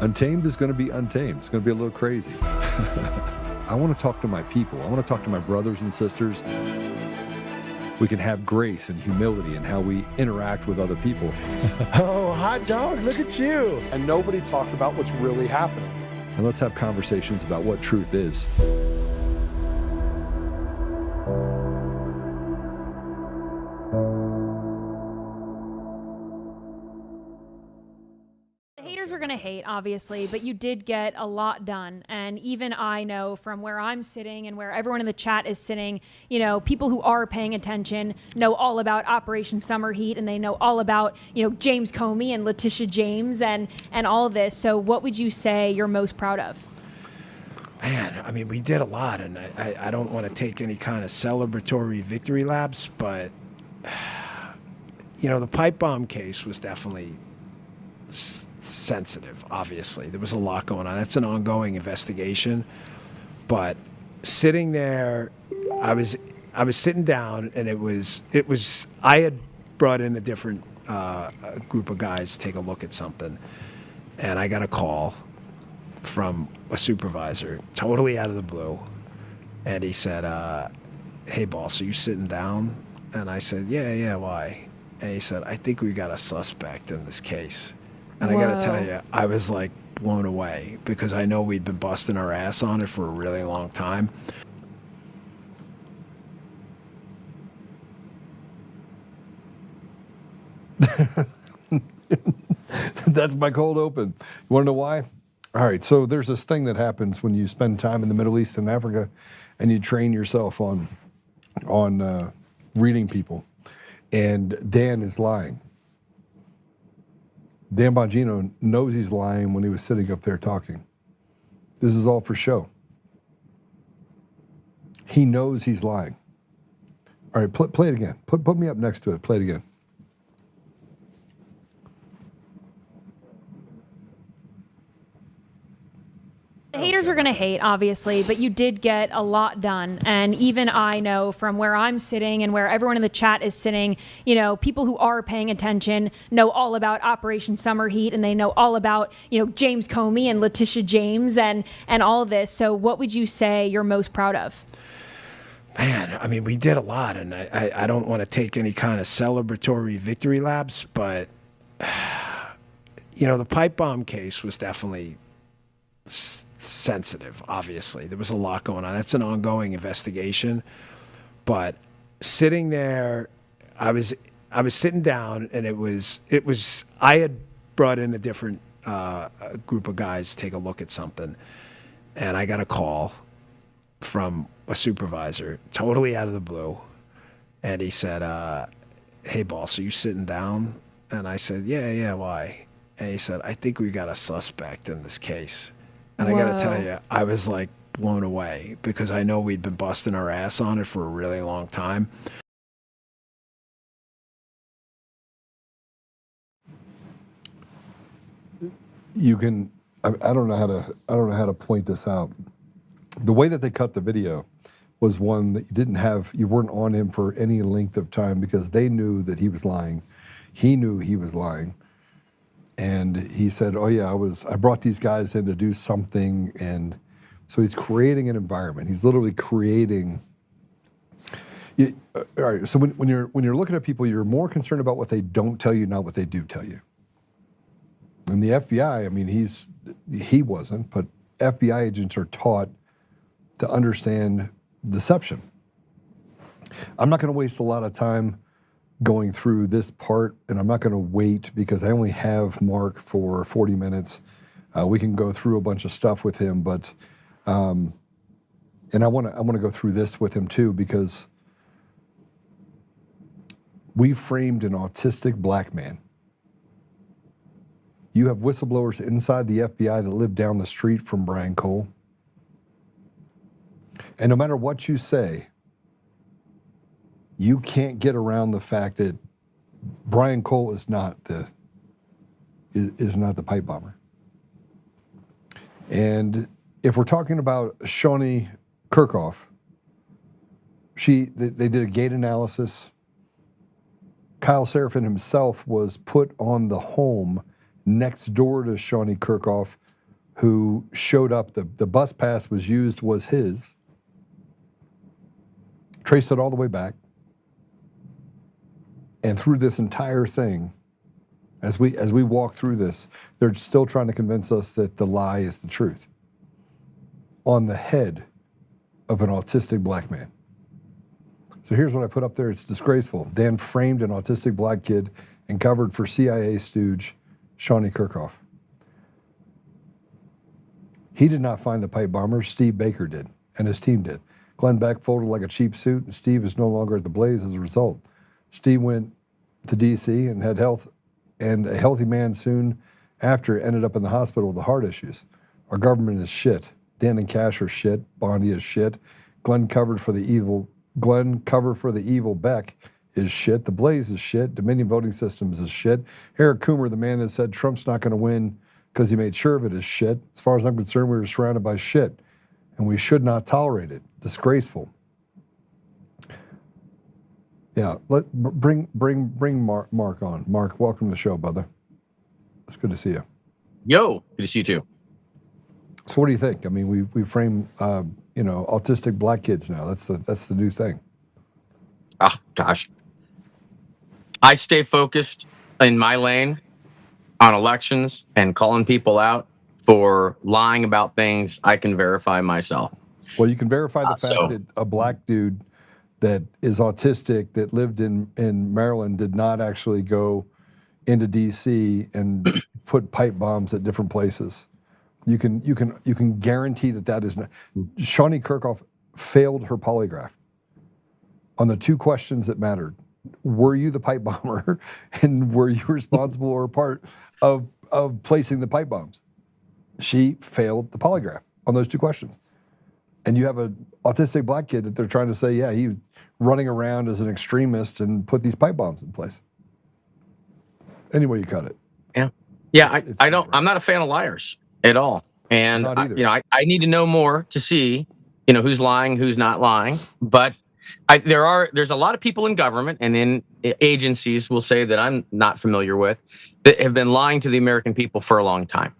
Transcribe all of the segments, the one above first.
Untamed is going to be untamed. It's going to be a little crazy. I want to talk to my people. I want to talk to my brothers and sisters. We can have grace and humility in how we interact with other people. Oh, hot dog, look at you. And nobody talked about what's really happening. And let's have conversations about what truth is. Haters are going to hate, obviously, but you did get a lot done. And even I know from where I'm sitting and where everyone in the chat is sitting, you know, people who are paying attention know all about Operation Summer Heat, and they know all about, you know, James Comey and Letitia James and all of this. So what would you say you're most proud of? Man, I mean, we did a lot, and I don't want to take any kind of celebratory victory laps, but, you know, the pipe bomb case was definitely sensitive, obviously. There was a lot going on. That's an ongoing investigation. But sitting there, I was sitting down, and it was I had brought in a different group of guys to take a look at something, and I got a call from a supervisor, totally out of the blue, and he said, hey, boss, are you sitting down? And I said, yeah, why? And he said, I think we got a suspect in this case. And Whoa. I got to tell you, I was like blown away, because I know we'd been busting our ass on it for a really long time. That's my cold open. You want to know why? All right, so there's this thing that happens when you spend time in the Middle East and Africa, and you train yourself on reading people. And Dan is lying. Dan Bongino knows he's lying when he was sitting up there talking. This is all for show. He knows he's lying. All right, play it again. Put me up next to it. Play it again. The haters are going to hate, obviously, but you did get a lot done. And even I know from where I'm sitting and where everyone in the chat is sitting, you know, people who are paying attention know all about Operation Summer Heat, and they know all about, you know, James Comey and Letitia James and all of this. So what would you say you're most proud of? Man, I mean, we did a lot, and I don't want to take any kind of celebratory victory laps, but, you know, the pipe bomb case was definitely sensitive, obviously. There was a lot going on. That's an ongoing investigation. But sitting there, I was sitting down, and it was I had brought in a different group of guys to take a look at something, and I got a call from a supervisor, totally out of the blue, and he said, hey, boss, are you sitting down? And I said, yeah, why? And he said, I think we got a suspect in this case. And I got to tell you, I was like blown away, because I know we'd been busting our ass on it for a really long time. You can, I don't know how to point this out. The way that they cut the video was one that you weren't on him for any length of time, because they knew that he was lying. He knew he was lying. And he said, oh yeah, I brought these guys in to do something. And so he's creating an environment. He's literally creating. All right, so when you're looking at people, you're more concerned about what they don't tell you, not what they do tell you. And the FBI, I mean, he wasn't, but FBI agents are taught to understand deception. I'm not going to waste a lot of time going through this part, and I'm not going to wait, because I only have Mark for 40 minutes. We can go through a bunch of stuff with him, but and I want to go through this with him too, because we framed an autistic black man. You have whistleblowers inside the FBI that live down the street from Brian Cole, and no matter what you say, you can't get around the fact that Brian Cole is not the pipe bomber. And if we're talking about Shawnee Kirkhoff, they did a gait analysis. Kyle Seraphin himself was put on the home next door to Shawnee Kirkhoff who showed up. The bus pass was his. Traced it all the way back. And through this entire thing, as we walk through this, they're still trying to convince us that the lie is the truth. On the head of an autistic black man. So here's what I put up there. It's disgraceful. Dan framed an autistic black kid and covered for CIA stooge Shawnee Kirkhoff. He did not find the pipe bomber. Steve Baker did, and his team did. Glenn Beck folded like a cheap suit, and Steve is no longer at the Blaze as a result. Steve went to D.C. and had health, and a healthy man soon after ended up in the hospital with heart issues. Our government is shit. Dan and Cash are shit. Bondi is shit. Glenn cover for the evil Beck is shit. The Blaze is shit. Dominion Voting Systems is shit. Eric Coomer, the man that said Trump's not going to win because he made sure of it, is shit. As far as I'm concerned, we were surrounded by shit, and we should not tolerate it. Disgraceful. Yeah, bring Mark on. Mark, welcome to the show, brother. It's good to see you. Yo, good to see you too. So, what do you think? I mean, we frame autistic black kids now. That's the new thing. Oh gosh, I stay focused in my lane on elections and calling people out for lying about things I can verify myself. Well, you can verify the fact that a black dude that is autistic that lived in Maryland did not actually go into D.C. and put pipe bombs at different places. You can guarantee that is not. Shawnee Kirkhoff failed her polygraph on the two questions that mattered. Were you the pipe bomber, and were you responsible or part of placing the pipe bombs? She failed the polygraph on those two questions. And you have an autistic black kid that they're trying to say, yeah, he was running around as an extremist and put these pipe bombs in place. Anyway, you cut it. Yeah. I'm not a fan of liars at all. And I need to know more to see, who's lying, who's not lying. But there's a lot of people in government and in agencies, we'll say, that I'm not familiar with, that have been lying to the American people for a long time.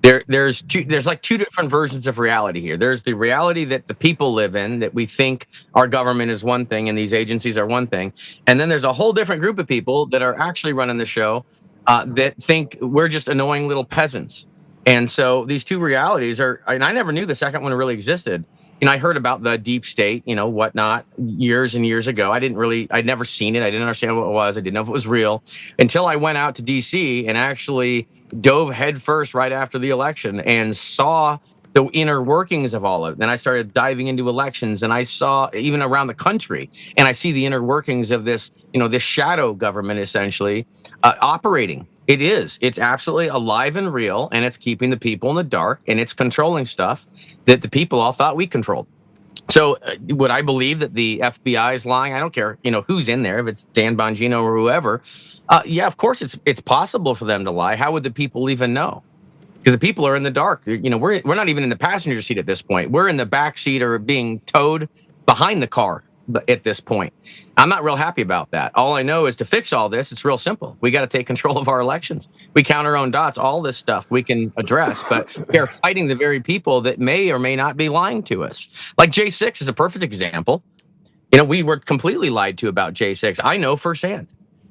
There's like two different versions of reality here. There's the reality that the people live in, that we think our government is one thing and these agencies are one thing. And then there's a whole different group of people that are actually running the show that think we're just annoying little peasants. And so these two realities and I never knew the second one really existed. I heard about the deep state, whatnot, years and years ago. I'd never seen it. I didn't understand what it was. I didn't know if it was real until I went out to DC and actually dove headfirst right after the election and saw the inner workings of all of it. Then I started diving into elections, and I saw even around the country, and I see the inner workings of this, this shadow government essentially operating. It's absolutely alive and real, and it's keeping the people in the dark, and it's controlling stuff that the people all thought we controlled. So would I believe that the FBI is lying? I don't care, who's in there, if it's Dan Bongino or whoever. Yeah, of course it's possible for them to lie. How would the people even know? Because the people are in the dark. We're not even in the passenger seat at this point. We're in the back seat or being towed behind the car at this point. I'm not real happy about that. All I know is to fix all this, it's real simple. We got to take control of our elections. We count our own dots. All this stuff we can address, but they're fighting the very people that may or may not be lying to us. Like J6 is a perfect example. We were completely lied to about J6. I know firsthand.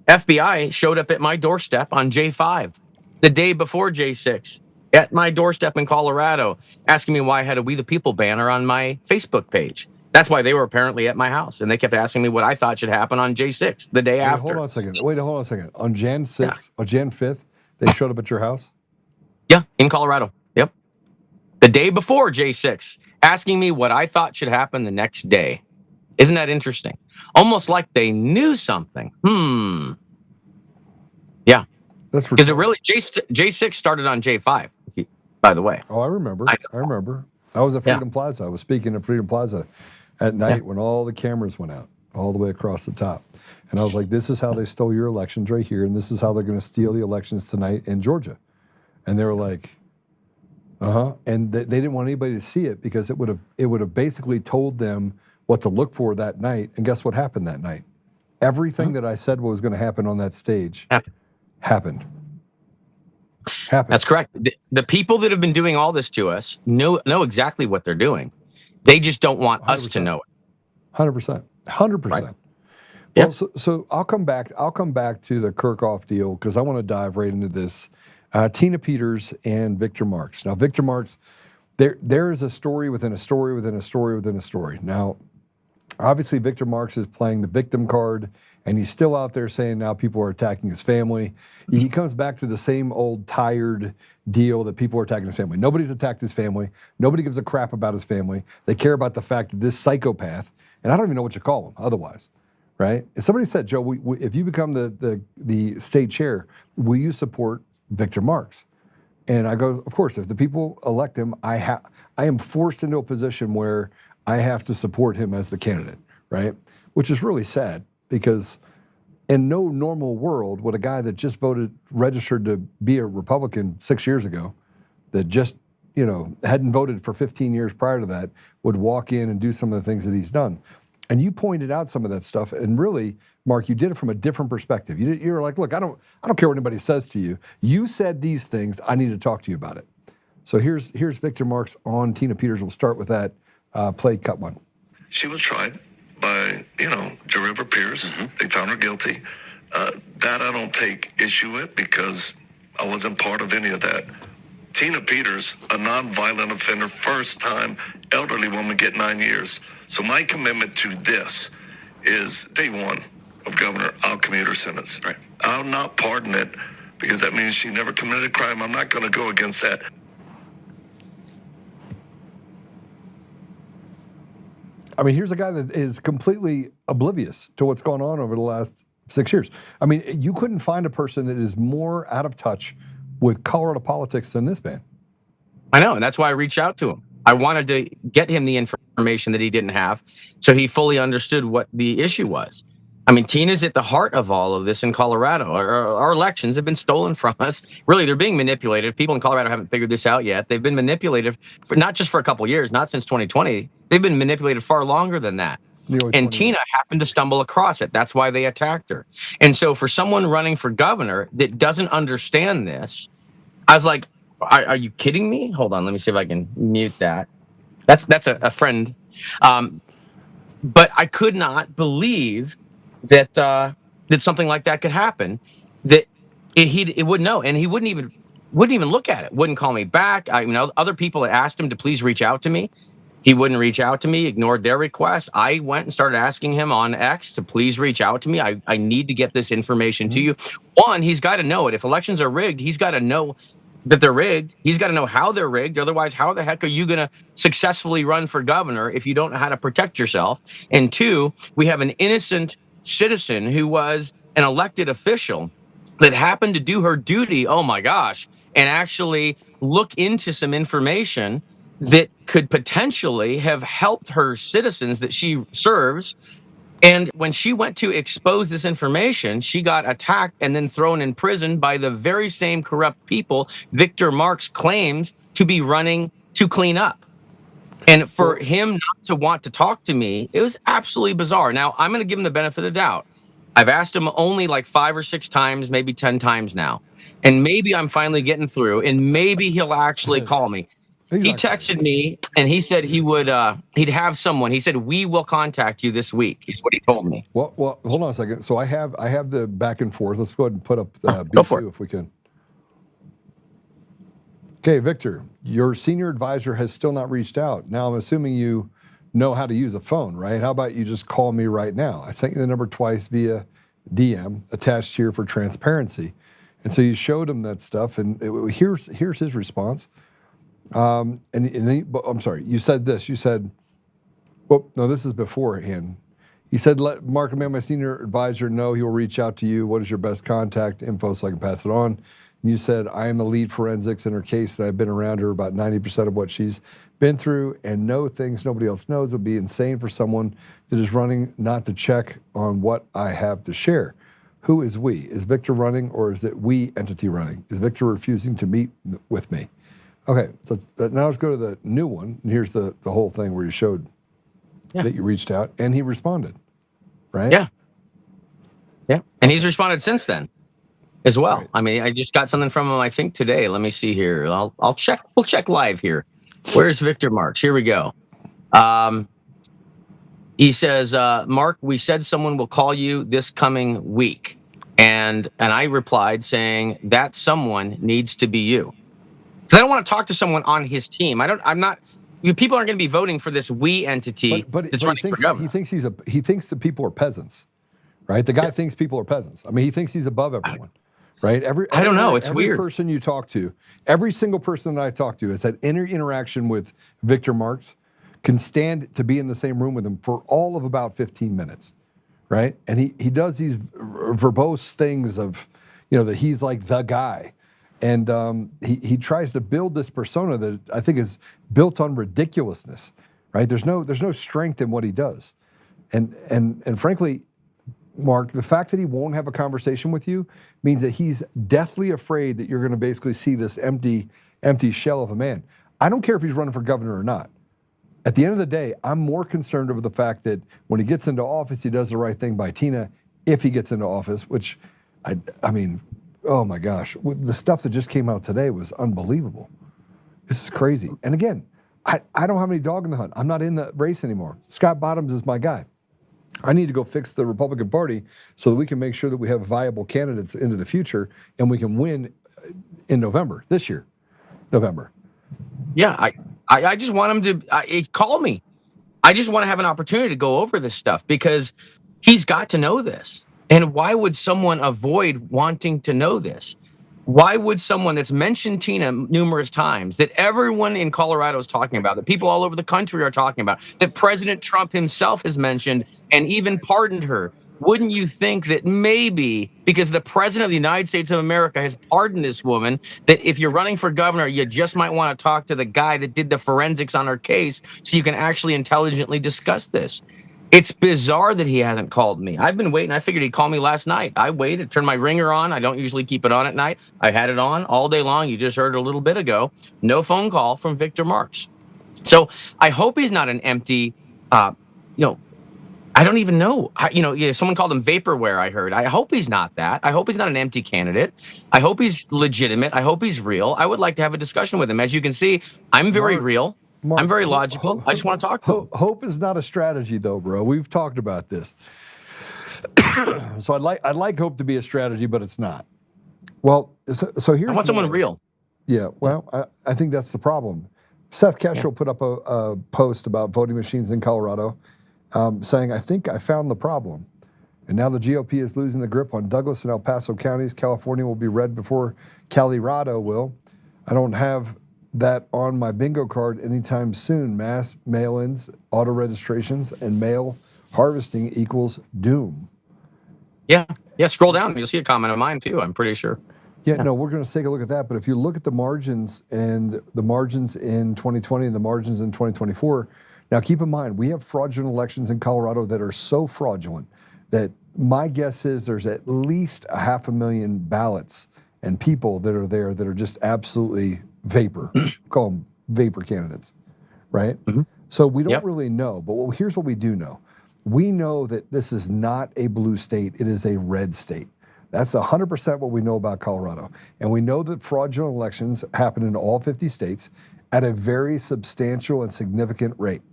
FBI showed up at my doorstep on J5 the day before J6 at my doorstep in Colorado, asking me why I had a We the People banner on my Facebook page. That's why they were apparently at my house, and they kept asking me what I thought should happen on J6 the day after. Hold on a second. On Jan 6th, on Jan 5th, they showed up at your house? Yeah, in Colorado. Yep. The day before J6, asking me what I thought should happen the next day. Isn't that interesting? Almost like they knew something. Yeah. That's because it really J6 started on J5. By the way. Oh, I remember. I remember. I was at Freedom Plaza. I was speaking at Freedom Plaza at night when all the cameras went out, all the way across the top. And I was like, this is how they stole your elections right here, and this is how they're going to steal the elections tonight in Georgia. And they were like, and they didn't want anybody to see it because it would have basically told them what to look for that night. And guess what happened that night? Everything that I said was going to happen on that stage happened. happen. That's correct. The people that have been doing all this to us know exactly what they're doing. They just don't want 100%. us to know it. 100%. 100%. Right. Well, Yeah. so I'll come back to the Kirchhoff deal because I want to dive right into this. Tina Peters and Victor Marx. Now, Victor Marx, there is a story within a story within a story within a story. Now, obviously, Victor Marx is playing the victim card, and he's still out there saying now people are attacking his family. He comes back to the same old tired deal that people are attacking his family. Nobody's attacked his family. Nobody gives a crap about his family. They care about the fact that this psychopath, and I don't even know what you call him otherwise, right? If somebody said, Joe, if you become the state chair, will you support Victor Marx? And I go, of course, if the people elect him, I am forced into a position where I have to support him as the candidate, right? Which is really sad because in no normal world would a guy that just registered to be a Republican 6 years ago, that just, hadn't voted for 15 years prior to that, would walk in and do some of the things that he's done. And you pointed out some of that stuff, and really, Mark, you did it from a different perspective. You were like, look, I don't care what anybody says to you. You said these things. I need to talk to you about it. So here's Victor Marx on Tina Peters. We'll start with that. Play cut one. She was tried by, jury of her peers. Mm-hmm. They found her guilty. That I don't take issue with because I wasn't part of any of that. Tina Peters, a nonviolent offender, first time elderly woman get 9 years. So my commitment to this is day one of Governor, I'll commute her sentence. Right. I'll not pardon it because that means she never committed a crime. I'm not going to go against that. I mean, here's a guy that is completely oblivious to what's going on over the last 6 years. I mean, you couldn't find a person that is more out of touch with Colorado politics than this man. I know, and that's why I reached out to him. I wanted to get him the information that he didn't have so he fully understood what the issue was. I mean, Tina's at the heart of all of this in Colorado. Our elections have been stolen from us. Really, they're being manipulated. People in Colorado haven't figured this out yet. They've been manipulated not just for a couple years, not since 2020. They've been manipulated far longer than that. And Tina happened to stumble across it. That's why they attacked her. And so for someone running for governor that doesn't understand this, I was like, are you kidding me? Hold on, let me see if I can mute that. That's a friend. But I could not believe that something like that could happen. That he wouldn't know, and he wouldn't even look at it. Wouldn't call me back. Other people had asked him to please reach out to me. He wouldn't reach out to me. Ignored their request. I went and started asking him on X to please reach out to me. I need to get this information to you. One, he's got to know it. If elections are rigged, he's got to know that they're rigged. He's got to know how they're rigged. Otherwise, how the heck are you going to successfully run for governor if you don't know how to protect yourself? And two, we have an innocent citizen who was an elected official that happened to do her duty, oh my gosh, and actually look into some information that could potentially have helped her citizens that she serves. And when she went to expose this information, she got attacked and then thrown in prison by the very same corrupt people Victor Marx claims to be running to clean up. And for him not to want to talk to me, it was absolutely bizarre. Now, I'm going to give him the benefit of the doubt. I've asked him only like 5 or 6 times, maybe 10 times now. And maybe I'm finally getting through, and maybe he'll actually call me. He texted me and he said he would he'd have someone. He said, we will contact you this week, is what he told me. Well, hold on a second. So I have the back and forth. Let's go ahead and put up the B2 if we can. Okay, Victor, your senior advisor has still not reached out. Now, I'm assuming you know how to use a phone, right? How about you just call me right now? I sent you the number twice via DM attached here for transparency. And so you showed him that stuff, and here's his response. And I'm sorry, you said this. You said, well, no, this is beforehand. He said, let Mark, my senior advisor, know he will reach out to you. What is your best contact info so I can pass it on? And you said, I am the lead forensics in her case, and I've been around her about 90% of what she's been through and know things nobody else knows. It would be insane for someone that is running not to check on what I have to share. Who is we? Is Victor running, or is it we entity running? Is Victor refusing to meet with me? Okay, so now let's go to the new one. And here's the whole thing where you showed that you reached out, and he responded, right? Yeah. And he's responded since then. as well. Right. I mean, I just got something from him, I think today. Let me see here. I'll check. We'll check live here. Where's Victor Marx? Here we go. He says, Mark, we said someone will call you this coming week. And I replied saying that someone needs to be you. Because I don't want to talk to someone on his team. I'm not, people aren't going to be voting for this we entity that's running for governor. He thinks that people are peasants, right? The guy thinks people are peasants. I mean, he thinks he's above everyone, right? I don't know. It's every weird. Person you talk to, every single person that I talk to has had any interaction with Victor Marx, can stand to be in the same room with him for all of about 15 minutes, right? And he does these verbose things of, that he's like the guy. And he tries to build this persona that I think is built on ridiculousness, right? There's no strength in what he does. And frankly, Mark, the fact that he won't have a conversation with you means that he's deathly afraid that you're going to basically see this empty shell of a man. I don't care if he's running for governor or not. At the end of the day, I'm more concerned over the fact that when he gets into office, he does the right thing by Tina, if he gets into office, which, I mean, oh my gosh, the stuff that just came out today was unbelievable. This is crazy. And again, I don't have any dog in the hunt. I'm not in the race anymore. Scott Bottoms is my guy. I need to go fix the Republican Party so that we can make sure that we have viable candidates into the future and we can win in November, this year, November. Yeah, I just want him to call me. I just want to have an opportunity to go over this stuff because he's got to know this. And why would someone avoid wanting to know this? Why would someone that's mentioned Tina numerous times, that everyone in Colorado is talking about, that people all over the country are talking about, that President Trump himself has mentioned and even pardoned her? Wouldn't you think that maybe because the president of the United States of America has pardoned this woman, that if you're running for governor, you just might want to talk to the guy that did the forensics on her case so you can actually intelligently discuss this? It's bizarre that he hasn't called me. I've been waiting. I figured he'd call me last night. I waited, turned my ringer on. I don't usually keep it on at night. I had it on all day long. You just heard a little bit ago. No phone call from Victor Marx. So I hope he's not an empty, I don't even know. Someone called him vaporware, I heard. I hope he's not that. I hope he's not an empty candidate. I hope he's legitimate. I hope he's real. I would like to have a discussion with him. As you can see, I'm very real. Mark, I'm very logical. I just want to talk to him. Hope is not a strategy, though, bro. We've talked about this. So I'd like hope to be a strategy, but it's not. Well, so here's. I want someone real. Yeah, well, I think that's the problem. Seth Keshel put up a post about voting machines in Colorado, saying, I think I found the problem. And now the GOP is losing the grip on Douglas and El Paso counties. California will be red before Colorado will. I don't have that on my bingo card anytime soon. Mass mail-ins, auto registrations, and mail harvesting equals doom. Yeah, scroll down. You'll see a comment of mine, too, I'm pretty sure. Yeah, no, we're going to take a look at that. But if you look at the margins and the margins in 2020 and the margins in 2024, now keep in mind, we have fraudulent elections in Colorado that are so fraudulent that my guess is there's at least 500,000 ballots and people that are there that are just absolutely vapor. Call them vapor candidates, right? Mm-hmm. So we don't really know. But here's what we do know. We know that this is not a blue state. It is a red state. That's 100% what we know about Colorado. And we know that fraudulent elections happen in all 50 states at a very substantial and significant rate.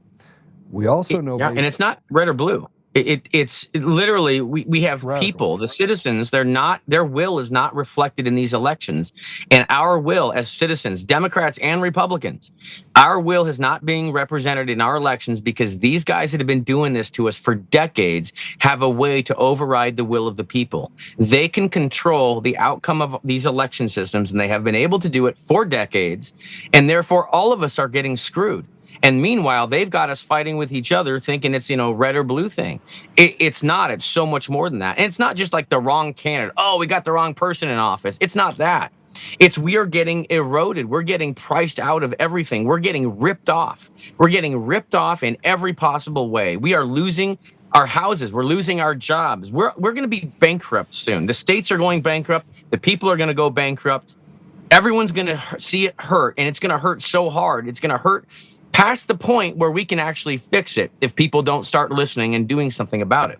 We also know... and it's not red or blue. It's literally, we have people, the citizens, their will is not reflected in these elections. And our will as citizens, Democrats and Republicans, our will is not being represented in our elections because these guys that have been doing this to us for decades have a way to override the will of the people. They can control the outcome of these election systems, and they have been able to do it for decades. And therefore, all of us are getting screwed. And meanwhile, they've got us fighting with each other, thinking it's, red or blue thing. It's not. It's so much more than that. And it's not just like the wrong candidate. Oh, we got the wrong person in office. It's not that. We are getting eroded. We're getting priced out of everything. We're getting ripped off. We're getting ripped off in every possible way. We are losing our houses. We're losing our jobs. We're going to be bankrupt soon. The states are going bankrupt. The people are going to go bankrupt. Everyone's going to see it hurt, and it's going to hurt so hard. It's going to hurt past the point where we can actually fix it if people don't start listening and doing something about it.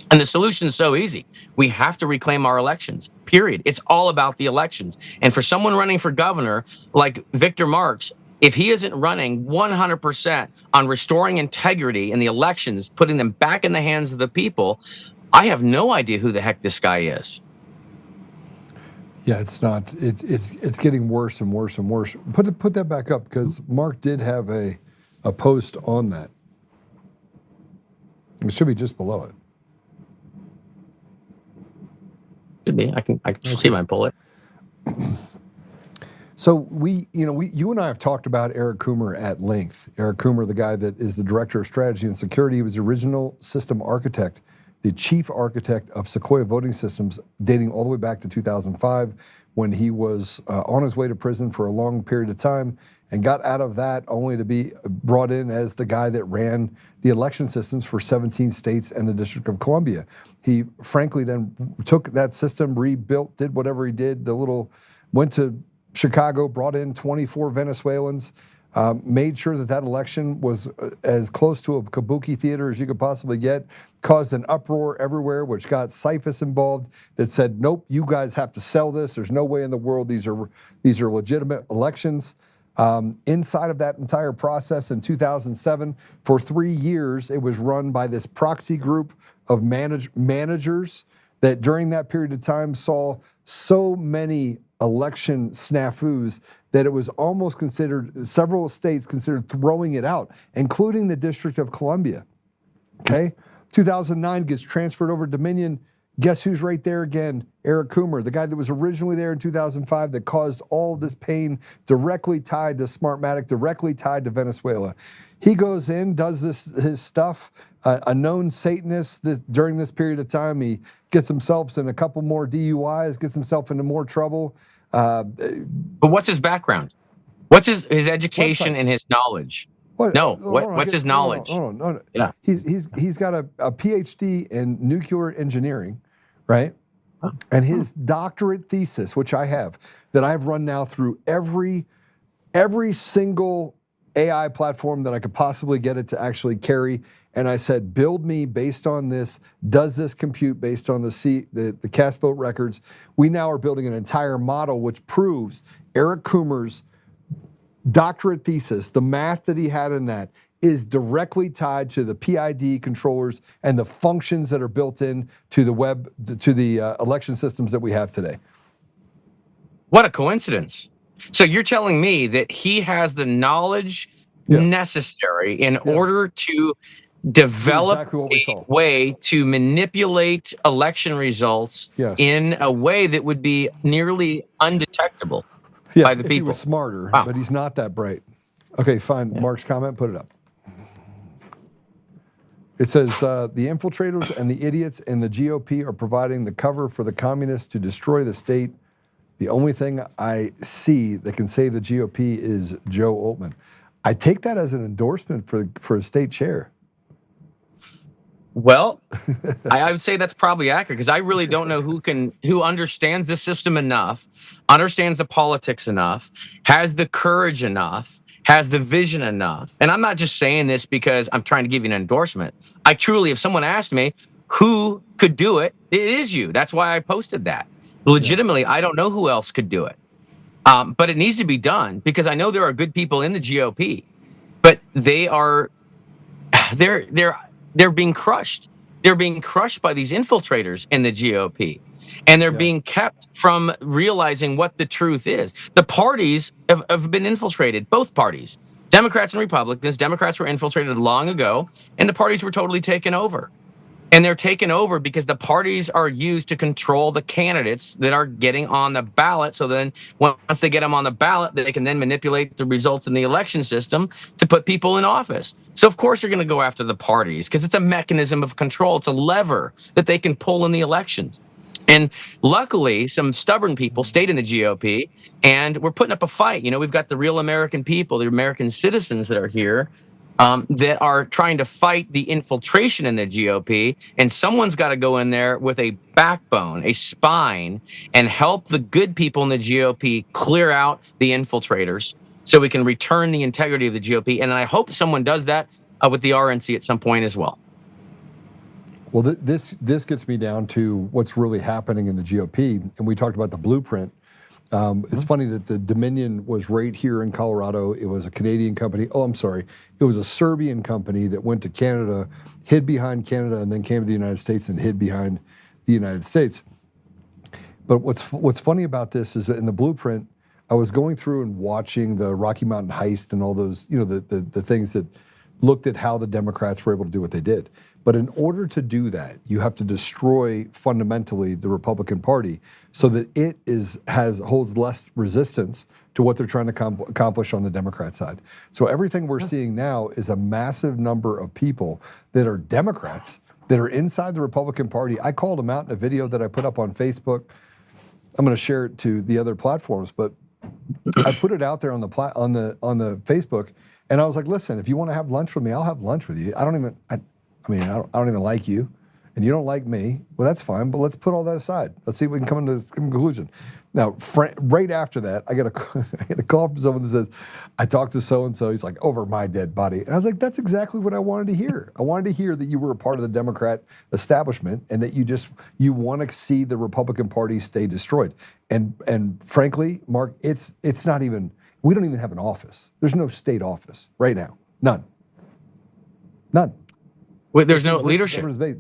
And the solution is so easy. We have to reclaim our elections, period. It's all about the elections. And for someone running for governor like Victor Marx, if he isn't running 100% on restoring integrity in the elections, putting them back in the hands of the people, I have no idea who the heck this guy is. Yeah, it's not. It's getting worse and worse and worse. Put that back up, because Mark did have a post on that. It should be just below it. Could be. I can see my bullet. So you and I have talked about Eric Coomer at length. Eric Coomer, the guy that is the director of strategy and security, he was the original system architect, the chief architect of Sequoia voting systems, dating all the way back to 2005, when he was on his way to prison for a long period of time and got out of that only to be brought in as the guy that ran the election systems for 17 states and the District of Columbia. He frankly then took that system, rebuilt, did whatever he did, went to Chicago, brought in 24 Venezuelans, made sure that election was as close to a kabuki theater as you could possibly get, caused an uproar everywhere, which got CIFUS involved, that said, nope, you guys have to sell this. There's no way in the world these are legitimate elections. Inside of that entire process in 2007, for 3 years, it was run by this proxy group of managers that during that period of time saw so many election snafus that it was almost considered, several states considered throwing it out, including the District of Columbia. Okay? 2009 gets transferred over to Dominion. Guess who's right there again? Eric Coomer, the guy that was originally there in 2005 that caused all this pain, directly tied to Smartmatic, directly tied to Venezuela. He goes in, does his stuff, a known Satanist during this period of time. He gets himself in a couple more DUIs, gets himself into more trouble. But what's his background? What's his education and his knowledge? What's his knowledge? No. Yeah. He's got a PhD in nuclear engineering, right? And his doctorate thesis, which I have, that I've run now through every single AI platform that I could possibly get it to actually carry. And I said, build me based on this. Does this compute based on the cast vote records? We now are building an entire model which proves Eric Coomer's doctorate thesis, the math that he had in that, is directly tied to the PID controllers and the functions that are built in to the web, to the election systems that we have today. What a coincidence. So you're telling me that he has the knowledge necessary in order to develop a way to manipulate election results in a way that would be nearly undetectable by the people. He was smarter, but he's not that bright. Okay, fine. Mark's comment, put it up. It says, the infiltrators and the idiots in the GOP are providing the cover for the communists to destroy the state. The only thing I see that can save the GOP is Joe Oltmann. I take that as an endorsement for a state chair. Well, I would say that's probably accurate, because I really don't know who understands the system enough, understands the politics enough, has the courage enough, has the vision enough. And I'm not just saying this because I'm trying to give you an endorsement. I truly, if someone asked me who could do it, it is you. That's why I posted that. Legitimately, I don't know who else could do it. But it needs to be done, because I know there are good people in the GOP, but they're being crushed. They're being crushed by these infiltrators in the GOP, and they're being kept from realizing what the truth is. The parties have been infiltrated, both parties, Democrats and Republicans. Democrats were infiltrated long ago, and the parties were totally taken over. And they're taken over because the parties are used to control the candidates that are getting on the ballot. So then once they get them on the ballot, they can then manipulate the results in the election system to put people in office. So of course you're going to go after the parties, because it's a mechanism of control. It's a lever that they can pull in the elections. And luckily, some stubborn people stayed in the GOP, and we're putting up a fight. You know, we've got the real American people, the American citizens that are here, that are trying to fight the infiltration in the GOP, and someone's got to go in there with a backbone, a spine, and help the good people in the GOP clear out the infiltrators so we can return the integrity of the GOP. And I hope someone does that with the RNC at some point as well. Well, this gets me down to what's really happening in the GOP, and we talked about the blueprint. It's funny that the Dominion was right here in Colorado. It was a Canadian company. Oh, I'm sorry. It was a Serbian company that went to Canada, hid behind Canada, and then came to the United States and hid behind the United States. But what's funny about this is that in the blueprint, I was going through and watching the Rocky Mountain heist and all those, the things that looked at how the Democrats were able to do what they did. But in order to do that, you have to destroy fundamentally the Republican Party so that it holds less resistance to what they're trying to accomplish on the Democrat side. So everything we're seeing now is a massive number of people that are Democrats that are inside the Republican Party. I called them out in a video that I put up on Facebook. I'm going to share it to the other platforms, but I put it out there on the Facebook, and I was like, "Listen, if you want to have lunch with me, I'll have lunch with you. I don't even like you, and you don't like me. Well, that's fine, but let's put all that aside. Let's see if we can come to a conclusion." Now, right after that, I get a call from someone that says, "I talked to so-and-so. He's like, over my dead body." And I was like, that's exactly what I wanted to hear. I wanted to hear that you were a part of the Democrat establishment and that you want to see the Republican Party stay destroyed. And frankly, Mark, it's not even, we don't even have an office. There's no state office right now. None. Wait, there's no leadership. Who's the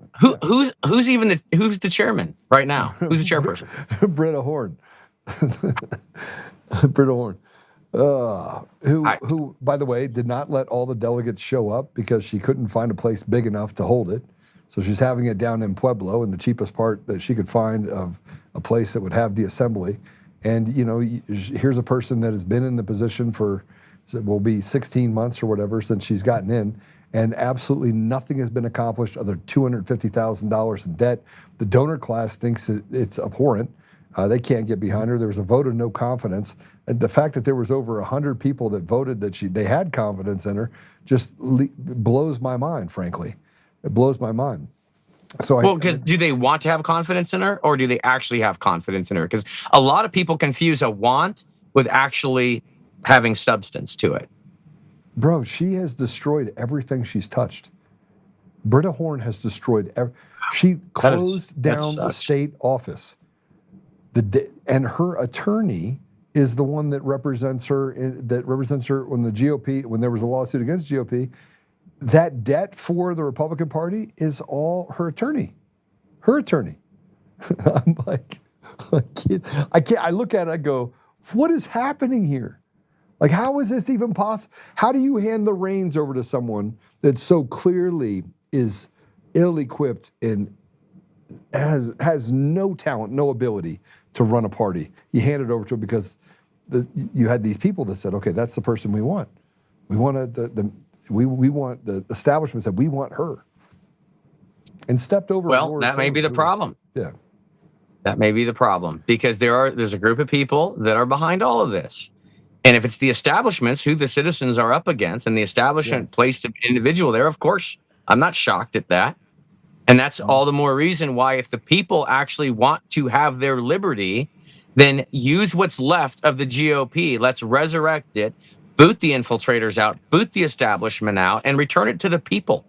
chairman right now? Who's the chairperson? Britta Horn. Britta Horn, who, by the way, did not let all the delegates show up because she couldn't find a place big enough to hold it. So she's having it down in Pueblo, in the cheapest part that she could find of a place that would have the assembly. And here's a person that has been in the position for, will be 16 months or whatever since she's gotten in. And absolutely nothing has been accomplished other than $250,000 in debt. The donor class thinks that it's abhorrent. They can't get behind her. There was a vote of no confidence. And the fact that there was over 100 people that voted that they had confidence in her just blows my mind, frankly. It blows my mind. So because do they want to have confidence in her, or do they actually have confidence in her? Because a lot of people confuse a want with actually having substance to it. Bro, she has destroyed everything she's touched. Britta Horn has destroyed she closed down the state office. And her attorney is the one that represents her when the GOP, when there was a lawsuit against GOP, that debt for the Republican Party is all her attorney. Her attorney. I'm like, I look at it, I go, what is happening here? Like, how is this even possible? How do you hand the reins over to someone that so clearly is ill-equipped and has no talent, no ability to run a party? You hand it over to him because you had these people that said, okay, that's the person we want. We want the establishment said we want her, and stepped over. Well, that may be the problem. Yeah, that may be the problem, because there's a group of people that are behind all of this. And if it's the establishments who the citizens are up against, and the establishment placed an individual there, of course, I'm not shocked at that. And that's all the more reason why, if the people actually want to have their liberty, then use what's left of the GOP. Let's resurrect it, boot the infiltrators out, boot the establishment out, and return it to the people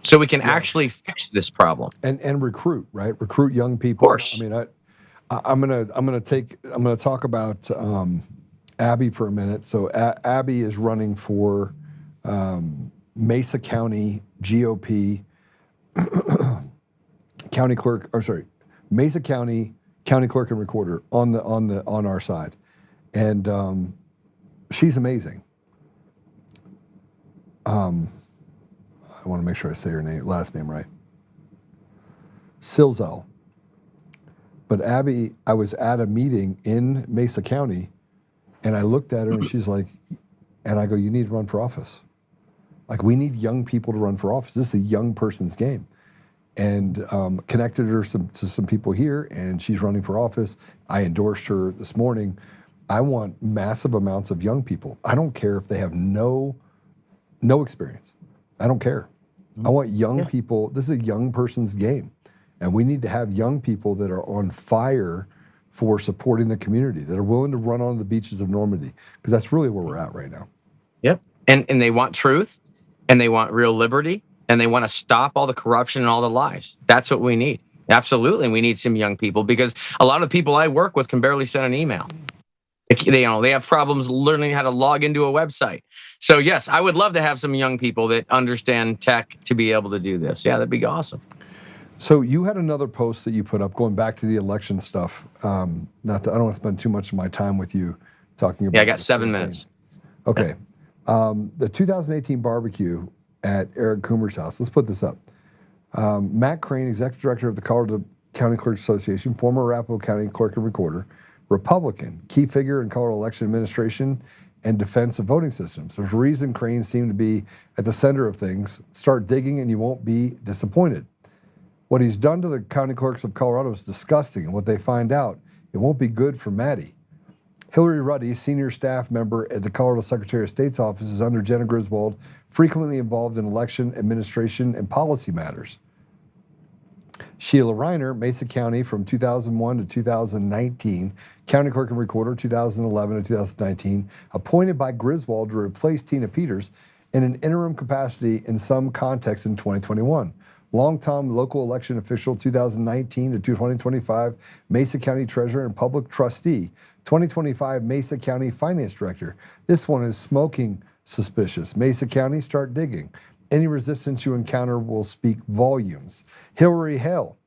so we can actually fix this problem. And recruit, right? Recruit young people. Of course. I mean, I'm gonna talk about Abby for a minute. So Abby is running for Mesa County GOP county clerk, or sorry, Mesa County clerk and recorder on our side, and she's amazing. I want to make sure I say her last name right. Silzel. But Abby, I was at a meeting in Mesa County, and I looked at her, and she's like, and I go, you need to run for office. Like, we need young people to run for office. This is a young person's game. And connected her to some people here, and she's running for office. I endorsed her this morning. I want massive amounts of young people. I don't care if they have no experience. I don't care. I want young people. This is a young person's game. And we need to have young people that are on fire for supporting the community, that are willing to run on the beaches of Normandy, because that's really where we're at right now. Yep. And they want truth, and they want real liberty, and they want to stop all the corruption and all the lies. That's what we need. Absolutely, we need some young people, because a lot of the people I work with can barely send an email. They have problems learning how to log into a website. So yes, I would love to have some young people that understand tech to be able to do this. Yeah, that'd be awesome. So you had another post that you put up going back to the election stuff. I don't want to spend too much of my time with you talking about. Yeah, I got 7 minutes. Okay. The 2018 barbecue at Eric Coomer's house. Let's put this up. Matt Crane, executive director of the Colorado County Clerks Association, former Arapahoe County clerk and recorder, Republican, key figure in Colorado election administration and defense of voting systems. There's a reason Crane seemed to be at the center of things. Start digging and you won't be disappointed. What he's done to the county clerks of Colorado is disgusting, and what they find out, it won't be good for Maddie. Hillary Ruddy, senior staff member at the Colorado Secretary of State's office, is under Jenna Griswold, frequently involved in election administration and policy matters. Sheila Reiner, Mesa County from 2001 to 2019, county clerk and recorder 2011 to 2019, appointed by Griswold to replace Tina Peters in an interim capacity in some context in 2021. Longtime local election official 2019 to 2025, Mesa County treasurer and public trustee, 2025 Mesa County finance director. This one is smoking suspicious. Mesa County, start digging. Any resistance you encounter will speak volumes. Hillary Hale,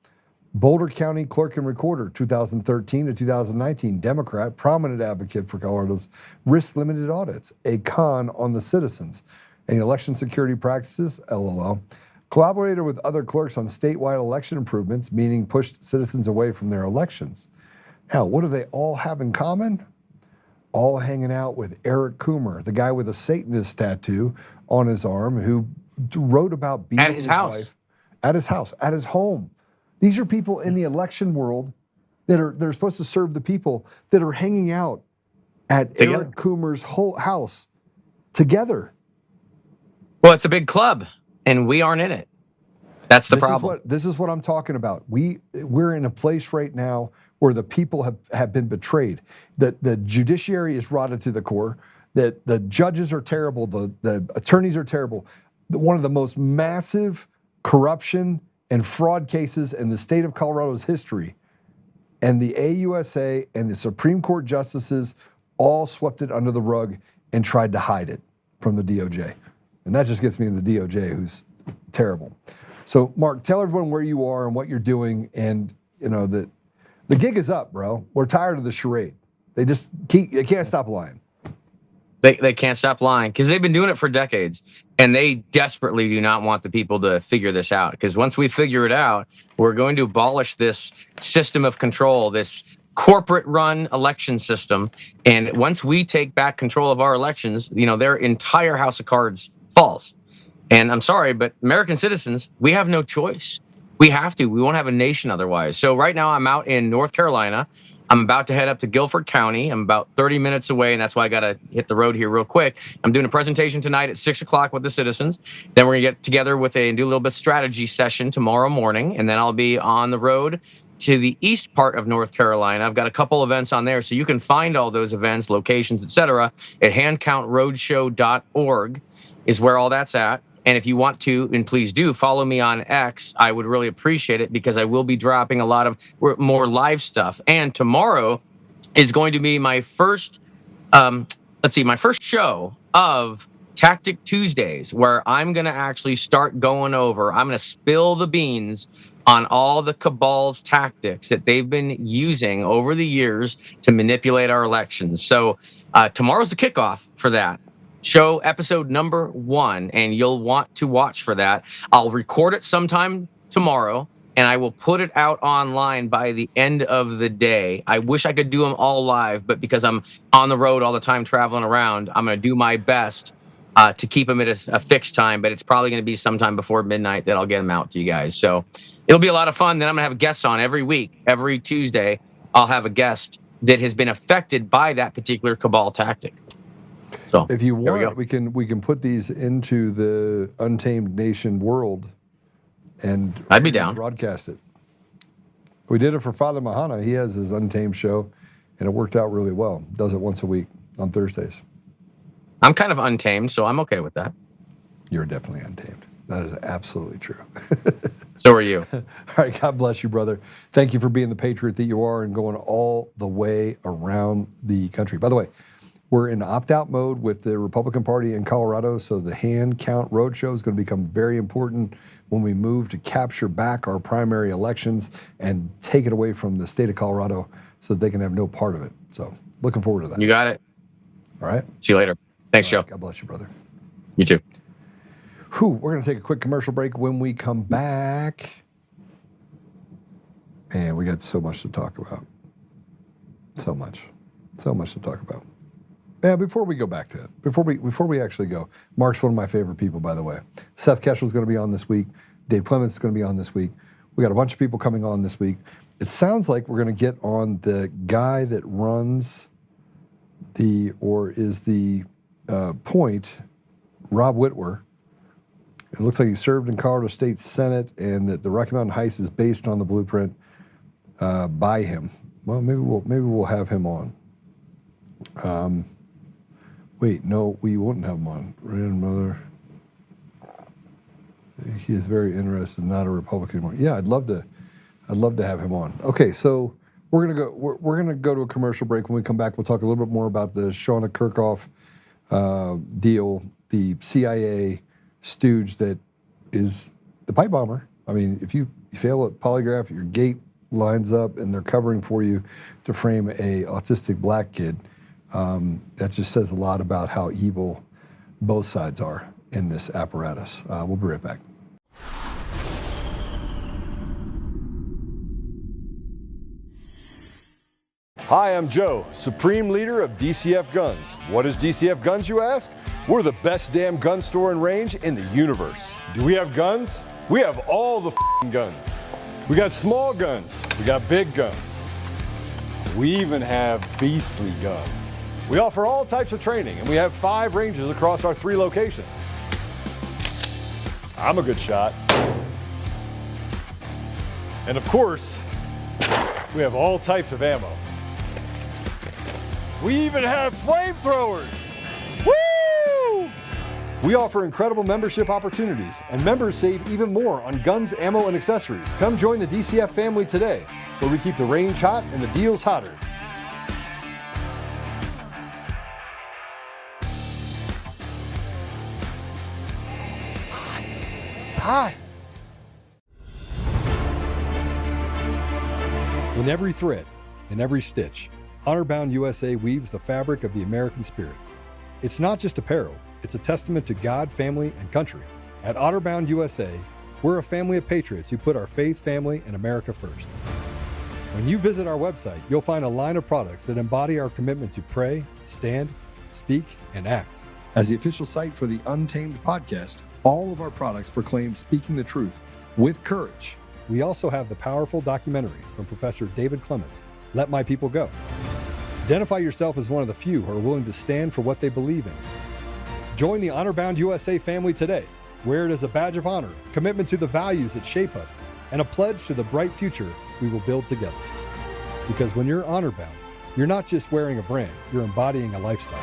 Boulder County clerk and recorder, 2013 to 2019, Democrat, prominent advocate for Colorado's risk-limited audits, a con on the citizens. Any election security practices, LOL. Collaborated with other clerks on statewide election improvements, meaning pushed citizens away from their elections. Now, what do they all have in common? All hanging out with Eric Coomer, the guy with a Satanist tattoo on his arm who wrote about beating at his house. wife at his house, at his home. These are people in the election world they're supposed to serve the people that are hanging out at Together. Eric Coomer's whole house together. Well, it's a big club, and we aren't in it. That's the problem. This is what I'm talking about. We're in a place right now where the people have been betrayed. The judiciary is rotted to the core. That the judges are terrible. The attorneys are terrible. One of the most massive corruption and fraud cases in the state of Colorado's history. And the AUSA and the Supreme Court justices all swept it under the rug and tried to hide it from the DOJ. And that just gets me in the DOJ, who's terrible. So, Mark, tell everyone where you are and what you're doing. And, the gig is up, bro. We're tired of the charade. They can't stop lying. They can't stop lying because they've been doing it for decades, and they desperately do not want the people to figure this out. Because once we figure it out, we're going to abolish this system of control, this corporate-run election system. And once we take back control of our elections, their entire house of cards falls. And I'm sorry, but American citizens, we have no choice. We have to. We won't have a nation otherwise. So right now I'm out in North Carolina. I'm about to head up to Guilford County. I'm about 30 minutes away, and that's why I got to hit the road here real quick. I'm doing a presentation tonight at 6 o'clock with the citizens. Then we're going to get together and do a little bit of strategy session tomorrow morning, and then I'll be on the road to the east part of North Carolina. I've got a couple events on there, so you can find all those events, locations, etc. at handcountroadshow.org is where all that's at. And if you want to, and please do, follow me on X, I would really appreciate it because I will be dropping a lot of more live stuff. And tomorrow is going to be my first, my first show of Tactic Tuesdays, where I'm going to actually start going over, I'm going to spill the beans on all the cabal's tactics that they've been using over the years to manipulate our elections. So tomorrow's the kickoff for that. Show episode number 1, and you'll want to watch for that. I'll record it sometime tomorrow, and I will put it out online by the end of the day. I wish I could do them all live, but because I'm on the road all the time traveling around, I'm going to do my best to keep them at a fixed time, but it's probably going to be sometime before midnight that I'll get them out to you guys. So it'll be a lot of fun. Then I'm going to have guests on every week. Every Tuesday, I'll have a guest that has been affected by that particular cabal tactic. So if you want, we can put these into the Untamed Nation world, and I'd be down. Broadcast it. We did it for Father Mahana. He has his Untamed show, and it worked out really well. Does it once a week on Thursdays. I'm kind of untamed, so I'm okay with that. You're definitely untamed. That is absolutely true. So are you. All right, God bless you, brother. Thank you for being the patriot that you are and going all the way around the country. By the way, we're in opt-out mode with the Republican Party in Colorado, so the hand count roadshow is going to become very important when we move to capture back our primary elections and take it away from the state of Colorado so that they can have no part of it. So looking forward to that. You got it. All right. See you later. Thanks, All right, Joe. God bless you, brother. You too. Whew, we're going to take a quick commercial break. When we come back, and we got so much to talk about. So much to talk about. Yeah, before we go back to it, before we actually go, Mark's one of my favorite people, by the way. Seth Keshel's going to be on this week. Dave Clements is going to be on this week. We got a bunch of people coming on this week. It sounds like we're going to get on the guy that runs is the Point, Rob Whitwer. It looks like he served in Colorado State Senate, and that the Rocky Mountain Heist is based on the blueprint by him. Well, maybe we'll have him on. Wait, no, we wouldn't have him on. Grandmother. He is very interested, not a Republican anymore. Yeah, I'd love to have him on. Okay, so we're gonna go to a commercial break. When we come back, we'll talk a little bit more about the Shauna Kirkhoff deal, the CIA stooge that is the pipe bomber. I mean, if you fail at polygraph, your gate lines up, and they're covering for you to frame a autistic black kid. That just says a lot about how evil both sides are in this apparatus. We'll be right back. Hi, I'm Joe, Supreme Leader of DCF Guns. What is DCF Guns, you ask? We're the best damn gun store and range in the universe. Do we have guns? We have all the guns. We got small guns. We got big guns. We even have beastly guns. We offer all types of training, and we have 5 ranges across our 3 locations. I'm a good shot. And of course, we have all types of ammo. We even have flamethrowers. Woo! We offer incredible membership opportunities, and members save even more on guns, ammo, and accessories. Come join the DCF family today, where we keep the range hot and the deals hotter. It's hot. In every thread, in every stitch, Honor-Bound USA weaves the fabric of the American spirit. It's not just apparel, it's a testament to God, family, and country. At Honor-Bound USA, we're a family of patriots who put our faith, family, and America first. When you visit our website, you'll find a line of products that embody our commitment to pray, stand, speak, and act. As the official site for the Untamed podcast, all of our products proclaim speaking the truth with courage. We also have the powerful documentary from Professor David Clements, Let My People Go. Identify yourself as one of the few who are willing to stand for what they believe in. Join the Honor-Bound USA family today. Wear it as a badge of honor, commitment to the values that shape us, and a pledge to the bright future we will build together. Because when you're honor-bound, you're not just wearing a brand, you're embodying a lifestyle.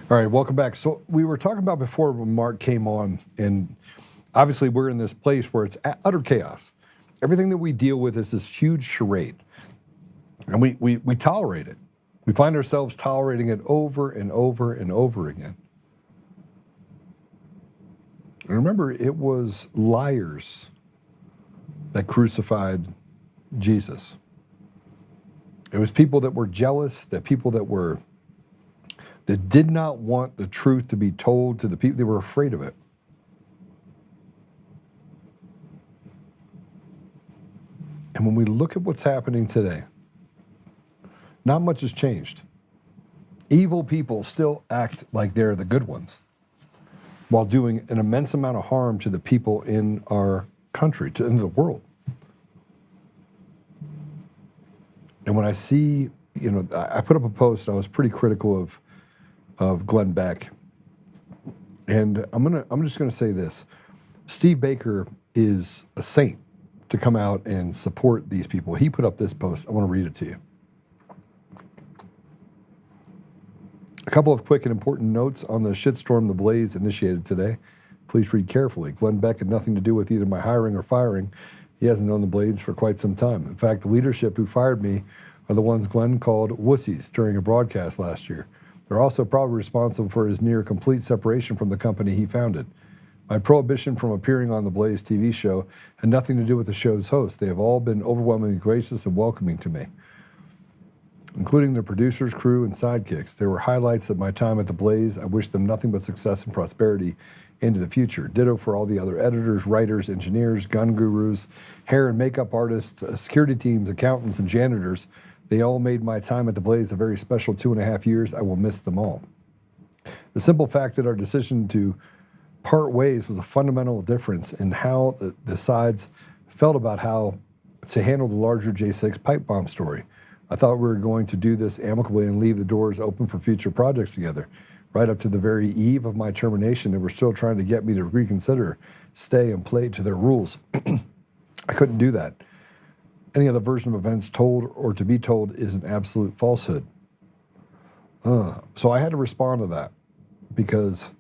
All right, welcome back. So we were talking about before when Mark came on, and obviously we're in this place where it's utter chaos. Everything that we deal with is this huge charade, and we tolerate it. We find ourselves tolerating it over and over and over again. And remember, it was liars that crucified Jesus. It was people that were jealous, that did not want the truth to be told to the people. They were afraid of it. And when we look at what's happening today, not much has changed. Evil people still act like they're the good ones while doing an immense amount of harm to the people in our country, in the world. And when I see, I put up a post, I was pretty critical of Glenn Beck. And I'm just gonna say this. Steve Baker is a saint to come out and support these people. He put up this post. I want to read it to you. A couple of quick and important notes on the shitstorm the Blaze initiated today. Please read carefully. Glenn Beck had nothing to do with either my hiring or firing. He hasn't known the Blades for quite some time. In fact, the leadership who fired me are the ones Glenn called wussies during a broadcast last year. They're also probably responsible for his near complete separation from the company he founded. My prohibition from appearing on the Blaze TV show had nothing to do with the show's host. They have all been overwhelmingly gracious and welcoming to me, including the producers, crew, and sidekicks. They were highlights of my time at the Blaze. I wish them nothing but success and prosperity into the future. Ditto for all the other editors, writers, engineers, gun gurus, hair and makeup artists, security teams, accountants, and janitors. They all made my time at the Blaze a very special 2.5 years. I will miss them all. The simple fact that our decision to part ways was a fundamental difference in how the sides felt about how to handle the larger J6 pipe bomb story. I thought we were going to do this amicably and leave the doors open for future projects together. Right up to the very eve of my termination, they were still trying to get me to reconsider, stay, and play to their rules. I couldn't do that. Any other version of events told or to be told is an absolute falsehood. So I had to respond to that because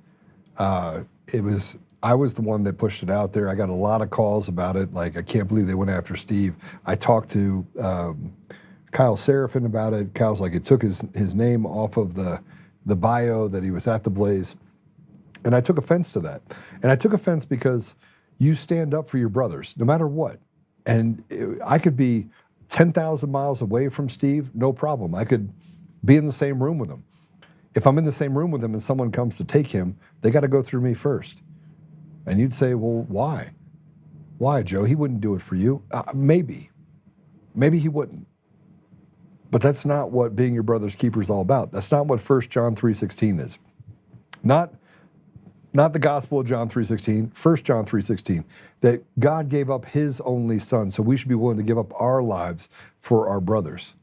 I was the one that pushed it out there. I got a lot of calls about it. Like, I can't believe they went after Steve. I talked to Kyle Seraphin about it. Kyle's like, it took his name off of the bio that he was at the Blaze. And I took offense to that. And I took offense because you stand up for your brothers, no matter what. And I could be 10,000 miles away from Steve, no problem. I could be in the same room with him. If I'm in the same room with him and someone comes to take him, they got to go through me first. And you'd say, well, why? Why, Joe? He wouldn't do it for you. Maybe. Maybe he wouldn't. But that's not what being your brother's keeper is all about. That's not what 1 John 3:16 is. Not the gospel of John 3:16, 1 John 3:16, that God gave up his only son, so we should be willing to give up our lives for our brothers.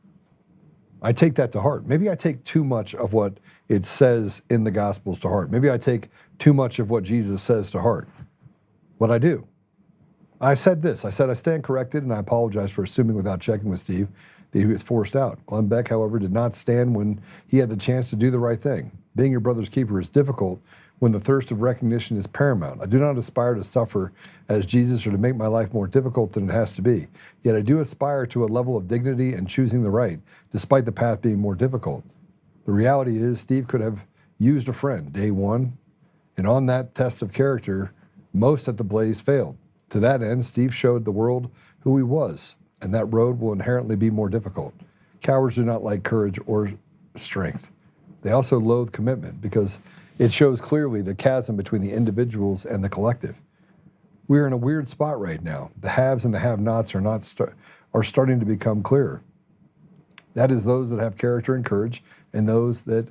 I take that to heart. Maybe I take too much of what it says in the Gospels to heart. Maybe I take too much of what Jesus says to heart. But I do. I said this. I said, I stand corrected, and I apologize for assuming without checking with Steve that he was forced out. Glenn Beck, however, did not stand when he had the chance to do the right thing. Being your brother's keeper is difficult when the thirst of recognition is paramount. I do not aspire to suffer as Jesus or to make my life more difficult than it has to be. Yet I do aspire to a level of dignity and choosing the right, despite the path being more difficult. The reality is Steve could have used a friend day one, and on that test of character, most at the Blaze failed. To that end, Steve showed the world who he was, and that road will inherently be more difficult. Cowards do not like courage or strength. They also loathe commitment because it shows clearly the chasm between the individuals and the collective. We're in a weird spot right now. The haves and the have-nots are starting to become clearer. That is those that have character and courage, and those that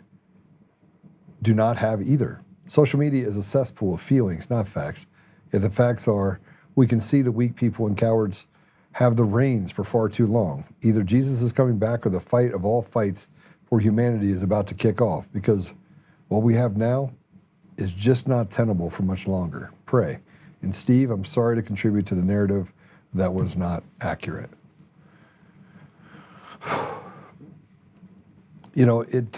do not have either. Social media is a cesspool of feelings, not facts. If the facts are, we can see the weak people and cowards have the reins for far too long. Either Jesus is coming back or the fight of all fights for humanity is about to kick off, because what we have now is just not tenable for much longer. Pray. And Steve, I'm sorry to contribute to the narrative that was not accurate. You know, in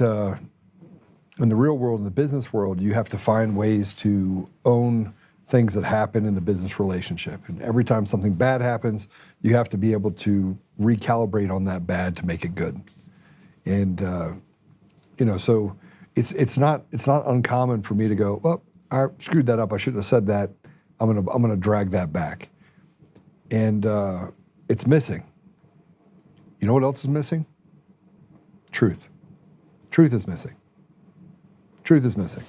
the real world, in the business world, you have to find ways to own things that happen in the business relationship. And every time something bad happens, you have to be able to recalibrate on that bad to make it good. And, you know, so it's not uncommon for me to go, well, I screwed that up. I shouldn't have said that. I'm gonna drag that back. And it's missing. You know what else is missing? Truth. Truth is missing. Truth is missing.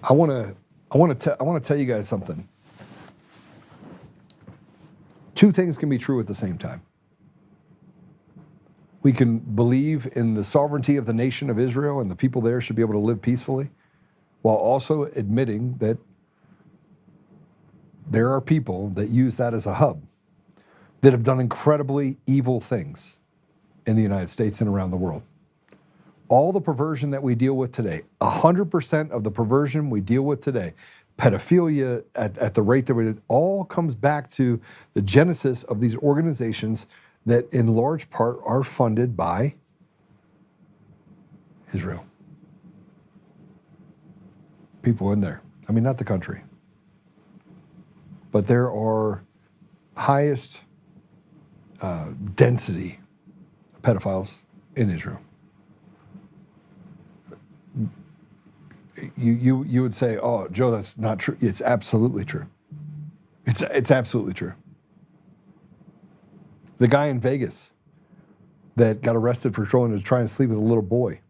I want to tell you guys something. Two things can be true at the same time. We can believe in the sovereignty of the nation of Israel and the people there should be able to live peacefully, while also admitting that there are people that use that as a hub that have done incredibly evil things in the United States and around the world. All the perversion that we deal with today, 100% of the perversion we deal with today, pedophilia at the rate that it all comes back to the genesis of these organizations that in large part are funded by Israel. People in there. I mean, not the country. But there are highest density pedophiles in Israel. You would say, oh, Joe, that's not true. It's absolutely true. It's absolutely true. The guy in Vegas that got arrested for trying to sleep with a little boy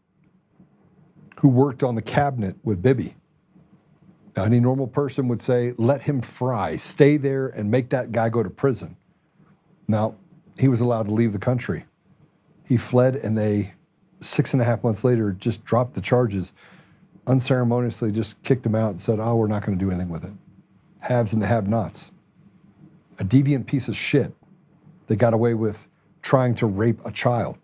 who worked on the cabinet with Bibi. Now, any normal person would say, let him fry, stay there and make that guy go to prison. Now, he was allowed to leave the country. He fled and they, 6.5 months later, just dropped the charges, unceremoniously just kicked him out and said, oh, we're not going to do anything with it. Haves and the have-nots. A deviant piece of shit that got away with trying to rape a child.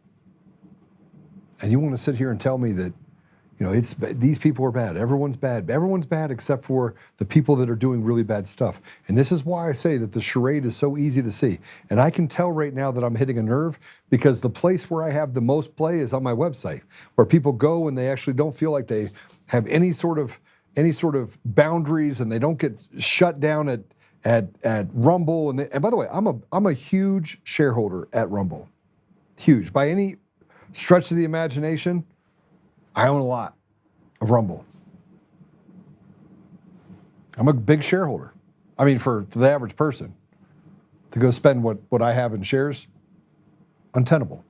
And you want to sit here and tell me that, you know, these people are bad. Everyone's bad. Everyone's bad except for the people that are doing really bad stuff. And this is why I say that the charade is so easy to see. And I can tell right now that I'm hitting a nerve because the place where I have the most play is on my website, where people go and they actually don't feel like they have any sort of boundaries and they don't get shut down at Rumble. And by the way, I'm a huge shareholder at Rumble. Huge. By any stretch of the imagination, I own a lot of Rumble. I'm a big shareholder. I mean, for the average person to go spend what I have in shares, untenable.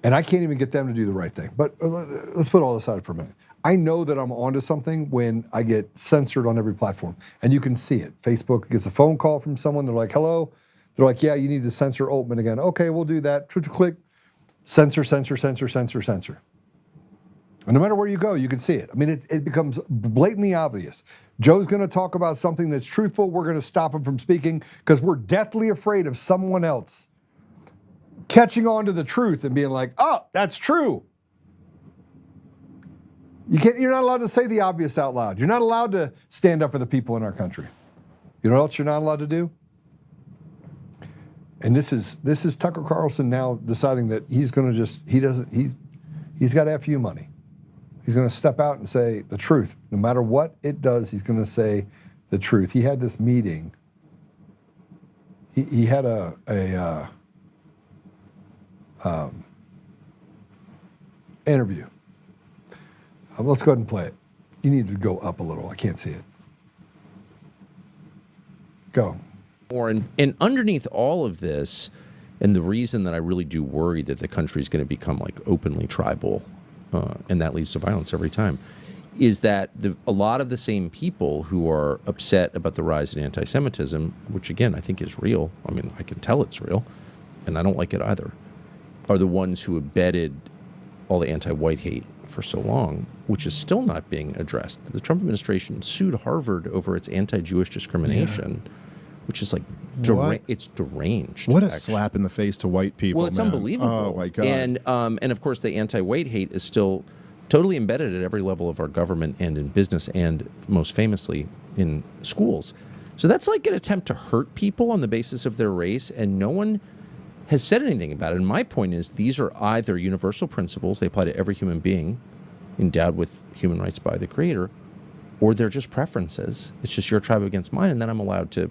And I can't even get them to do the right thing. But let's put all this aside for a minute. I know that I'm onto something when I get censored on every platform. And you can see it. Facebook gets a phone call from someone. They're like, hello. They're like, yeah, you need to censor Oltmann again. Okay, we'll do that. Click. Censor, censor, censor, censor, censor. And no matter where you go, you can see it. I mean, it becomes blatantly obvious. Joe's going to talk about something that's truthful. We're going to stop him from speaking because we're deathly afraid of someone else catching on to the truth and being like, oh, that's true. You're not allowed to say the obvious out loud. You're not allowed to stand up for the people in our country. You know what else you're not allowed to do? And this is Tucker Carlson now deciding that he's going to he's got FU money. He's going to step out and say the truth. No matter what it does, he's going to say the truth. He had this meeting. He had a interview. Let's go ahead and play it. You need to go up a little. I can't see it. Go. And underneath all of this, and the reason that I really do worry that the country is going to become like openly tribal, and that leads to violence every time, is that a lot of the same people who are upset about the rise in anti-Semitism, which again I think is real, I mean I can tell it's real, and I don't like it either, are the ones who abetted all the anti-white hate for so long, which is still not being addressed. The Trump administration sued Harvard over its anti-Jewish discrimination. Yeah. Which is like, it's deranged. What a slap in the face to white people. Well, it's unbelievable. Oh my God. And of course, the anti-white hate is still totally embedded at every level of our government and in business, and most famously in schools. So that's like an attempt to hurt people on the basis of their race, and no one has said anything about it. And my point is, these are either universal principles, they apply to every human being endowed with human rights by the Creator, or they're just preferences. It's just your tribe against mine, and then I'm allowed to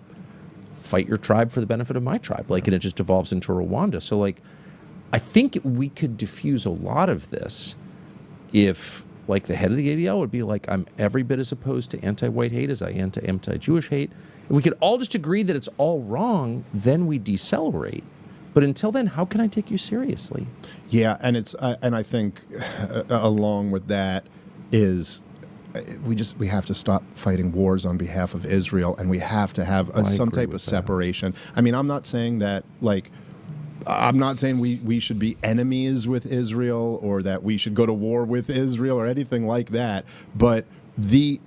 fight your tribe for the benefit of my tribe, like, and it just evolves into Rwanda. So, like, I think we could diffuse a lot of this if, like, the head of the ADL would be like, I'm every bit as opposed to anti-white hate as I am to anti-Jewish hate. If we could all just agree that it's all wrong, then we decelerate. But until then, how can I take you seriously? Yeah, and and I think along with that is, we have to stop fighting wars on behalf of Israel, and we have to have some type of separation. I mean, I'm not saying that, like, I'm not saying we should be enemies with Israel or that we should go to war with Israel or anything like that, but the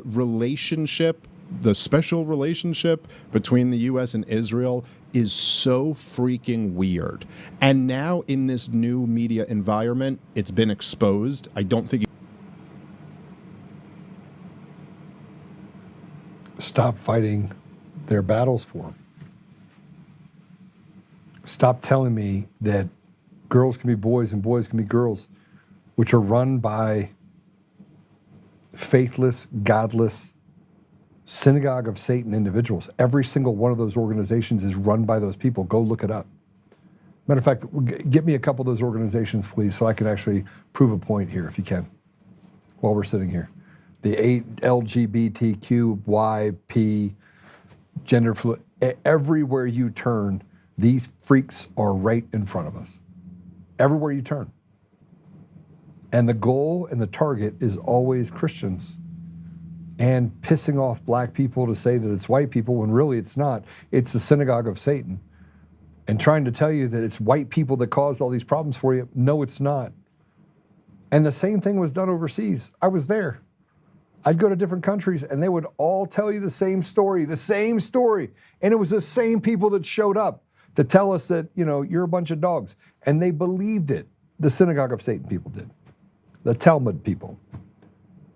relationship, the special relationship between the U.S. and Israel is so freaking weird. And now in this new media environment, it's been exposed. I don't think stop fighting their battles for them. Stop telling me that girls can be boys and boys can be girls, which are run by faithless, godless, synagogue of Satan individuals. Every single one of those organizations is run by those people. Go look it up. Matter of fact, get me a couple of those organizations, please, so I can actually prove a point here, if you can, while we're sitting here. The LGBTQYP, gender fluid, everywhere you turn, these freaks are right in front of us. Everywhere you turn. And the goal and the target is always Christians. And pissing off black people to say that it's white people when really it's not. It's the synagogue of Satan. And trying to tell you that it's white people that caused all these problems for you. No, it's not. And the same thing was done overseas. I was there. I'd go to different countries and they would all tell you the same story. And it was the same people that showed up to tell us that, you know, you're a bunch of dogs. And they believed it. The synagogue of Satan people did. The Talmud people.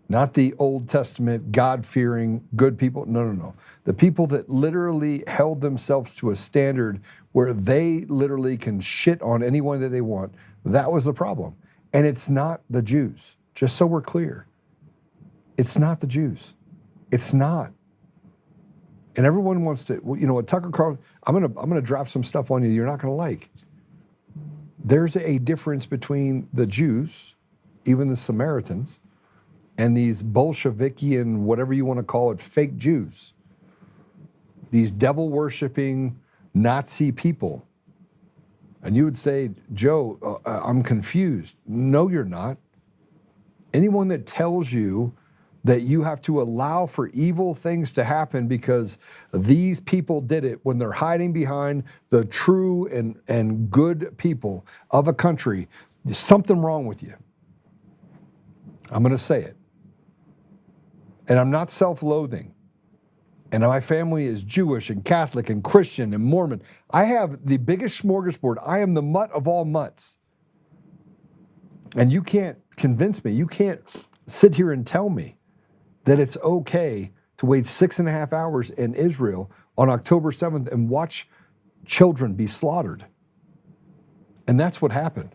Not the Old Testament, God-fearing, good people. No. The people that literally held themselves to a standard where they literally can shit on anyone that they want. That was the problem. And it's not the Jews. Just so we're clear. It's not the Jews. It's not. And everyone wants to, you know what, Tucker Carlson, I'm gonna drop some stuff on you you're not gonna like. There's a difference between the Jews, even the Samaritans, and these Bolshevikian, whatever you want to call it, fake Jews. These devil-worshipping Nazi people. And you would say, Joe, I'm confused. No, you're not. Anyone that tells you that you have to allow for evil things to happen because these people did it when they're hiding behind the true and good people of a country, there's something wrong with you. I'm going to say it. And I'm not self-loathing. And my family is Jewish and Catholic and Christian and Mormon. I have the biggest smorgasbord. I am the mutt of all mutts. And you can't convince me. You can't sit here and tell me that it's okay to wait 6.5 hours in Israel on October 7th and watch children be slaughtered. And that's what happened.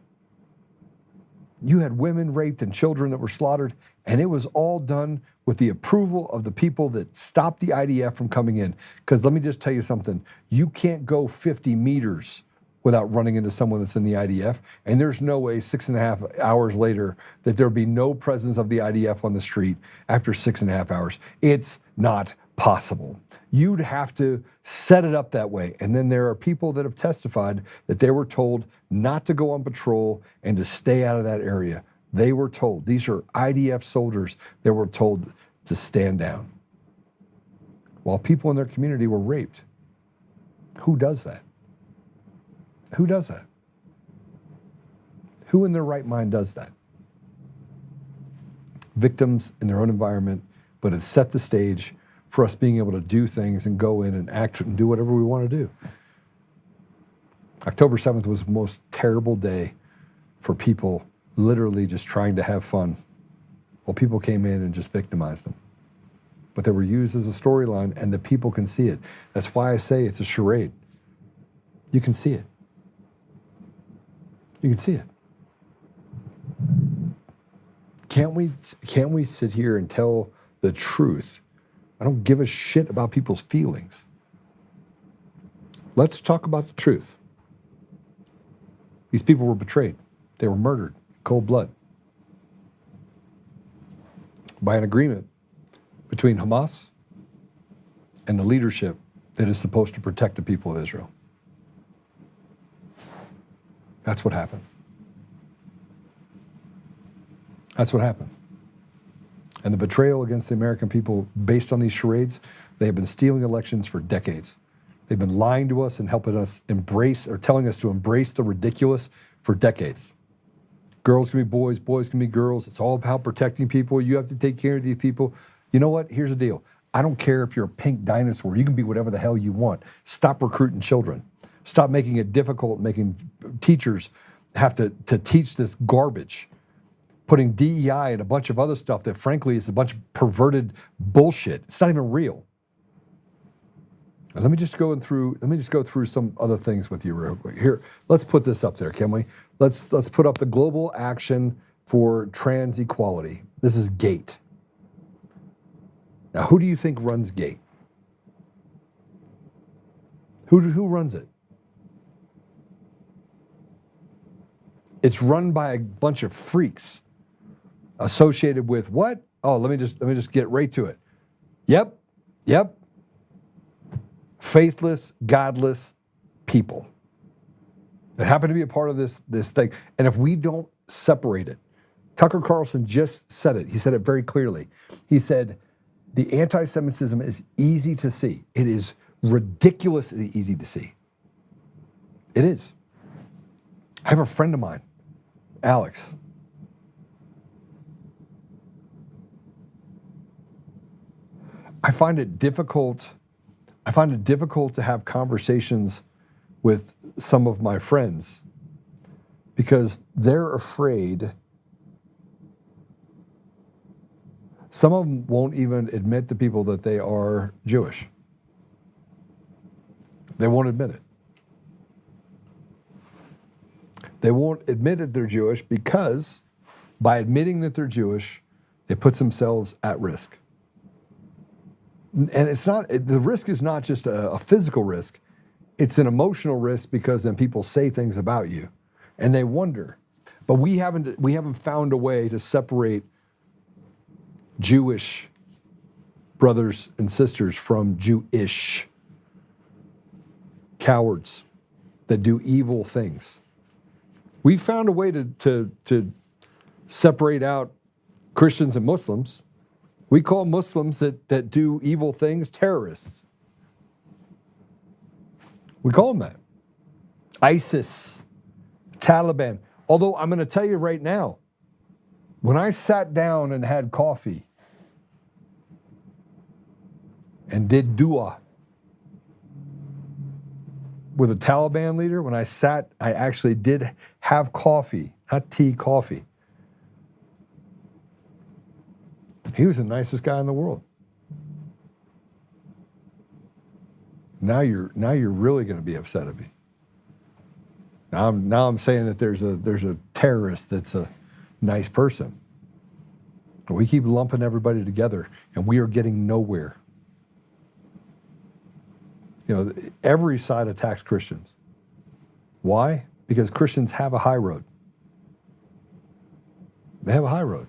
You had women raped and children that were slaughtered, and it was all done with the approval of the people that stopped the IDF from coming in. Because let me just tell you something, you can't go 50 meters without running into someone that's in the IDF, and there's no way 6.5 hours later that there'll be no presence of the IDF on the street after 6.5 hours. It's not possible. You'd have to set it up that way. And then there are people that have testified that they were told not to go on patrol and to stay out of that area. They were told, these are IDF soldiers that were told to stand down while people in their community were raped. Who does that? Who does that? Who in their right mind does that? Victims in their own environment, but it set the stage for us being able to do things and go in and act and do whatever we want to do. October 7th was the most terrible day for people literally just trying to have fun. Well, people came in and just victimized them. But they were used as a storyline and the people can see it. That's why I say it's a charade. You can see it. You can see it. Can't we sit here and tell the truth? I don't give a shit about people's feelings. Let's talk about the truth. These people were betrayed. They were murdered in cold blood by an agreement between Hamas and the leadership that is supposed to protect the people of Israel. That's what happened. That's what happened. And the betrayal against the American people based on these charades, they have been stealing elections for decades. They've been lying to us and helping us embrace or telling us to embrace the ridiculous for decades. Girls can be boys, boys can be girls. It's all about protecting people. You have to take care of these people. You know what? Here's the deal. I don't care if you're a pink dinosaur. You can be whatever the hell you want. Stop recruiting children. Stop making it difficult, making teachers have to teach this garbage. Putting DEI and a bunch of other stuff that frankly is a bunch of perverted bullshit. It's not even real. And let me just go through some other things with you real quick. Here, let's put this up there, can we? Let's put up the Global Action for Trans Equality. This is GATE. Now, who do you think runs GATE? Who runs it? It's run by a bunch of freaks associated with what? Oh, let me just get right to it. Yep. Faithless, godless people that happen to be a part of this thing. And if we don't separate it, Tucker Carlson just said it. He said it very clearly. He said, the anti-Semitism is easy to see. It is ridiculously easy to see. It is. I have a friend of mine, Alex. I find it difficult to have conversations with some of my friends because they're afraid. Some of them won't even admit to people that they are Jewish. They won't admit it. They won't admit that they're Jewish because by admitting that they're Jewish, they put themselves at risk. And the risk is not just a physical risk, it's an emotional risk because then people say things about you and they wonder. But we haven't found a way to separate Jewish brothers and sisters from Jewish cowards that do evil things. We found a way to separate out Christians and Muslims. We call Muslims that do evil things terrorists. We call them that. ISIS, Taliban. Although I'm going to tell you right now, when I sat down and had coffee and did dua with a Taliban leader, I actually did have coffee, not tea, coffee. He was the nicest guy in the world. Now you're really going to be upset at me. Now I'm saying that there's a terrorist that's a nice person. We keep lumping everybody together, and we are getting nowhere. You know, every side attacks Christians. Why? Because Christians have a high road. They have a high road.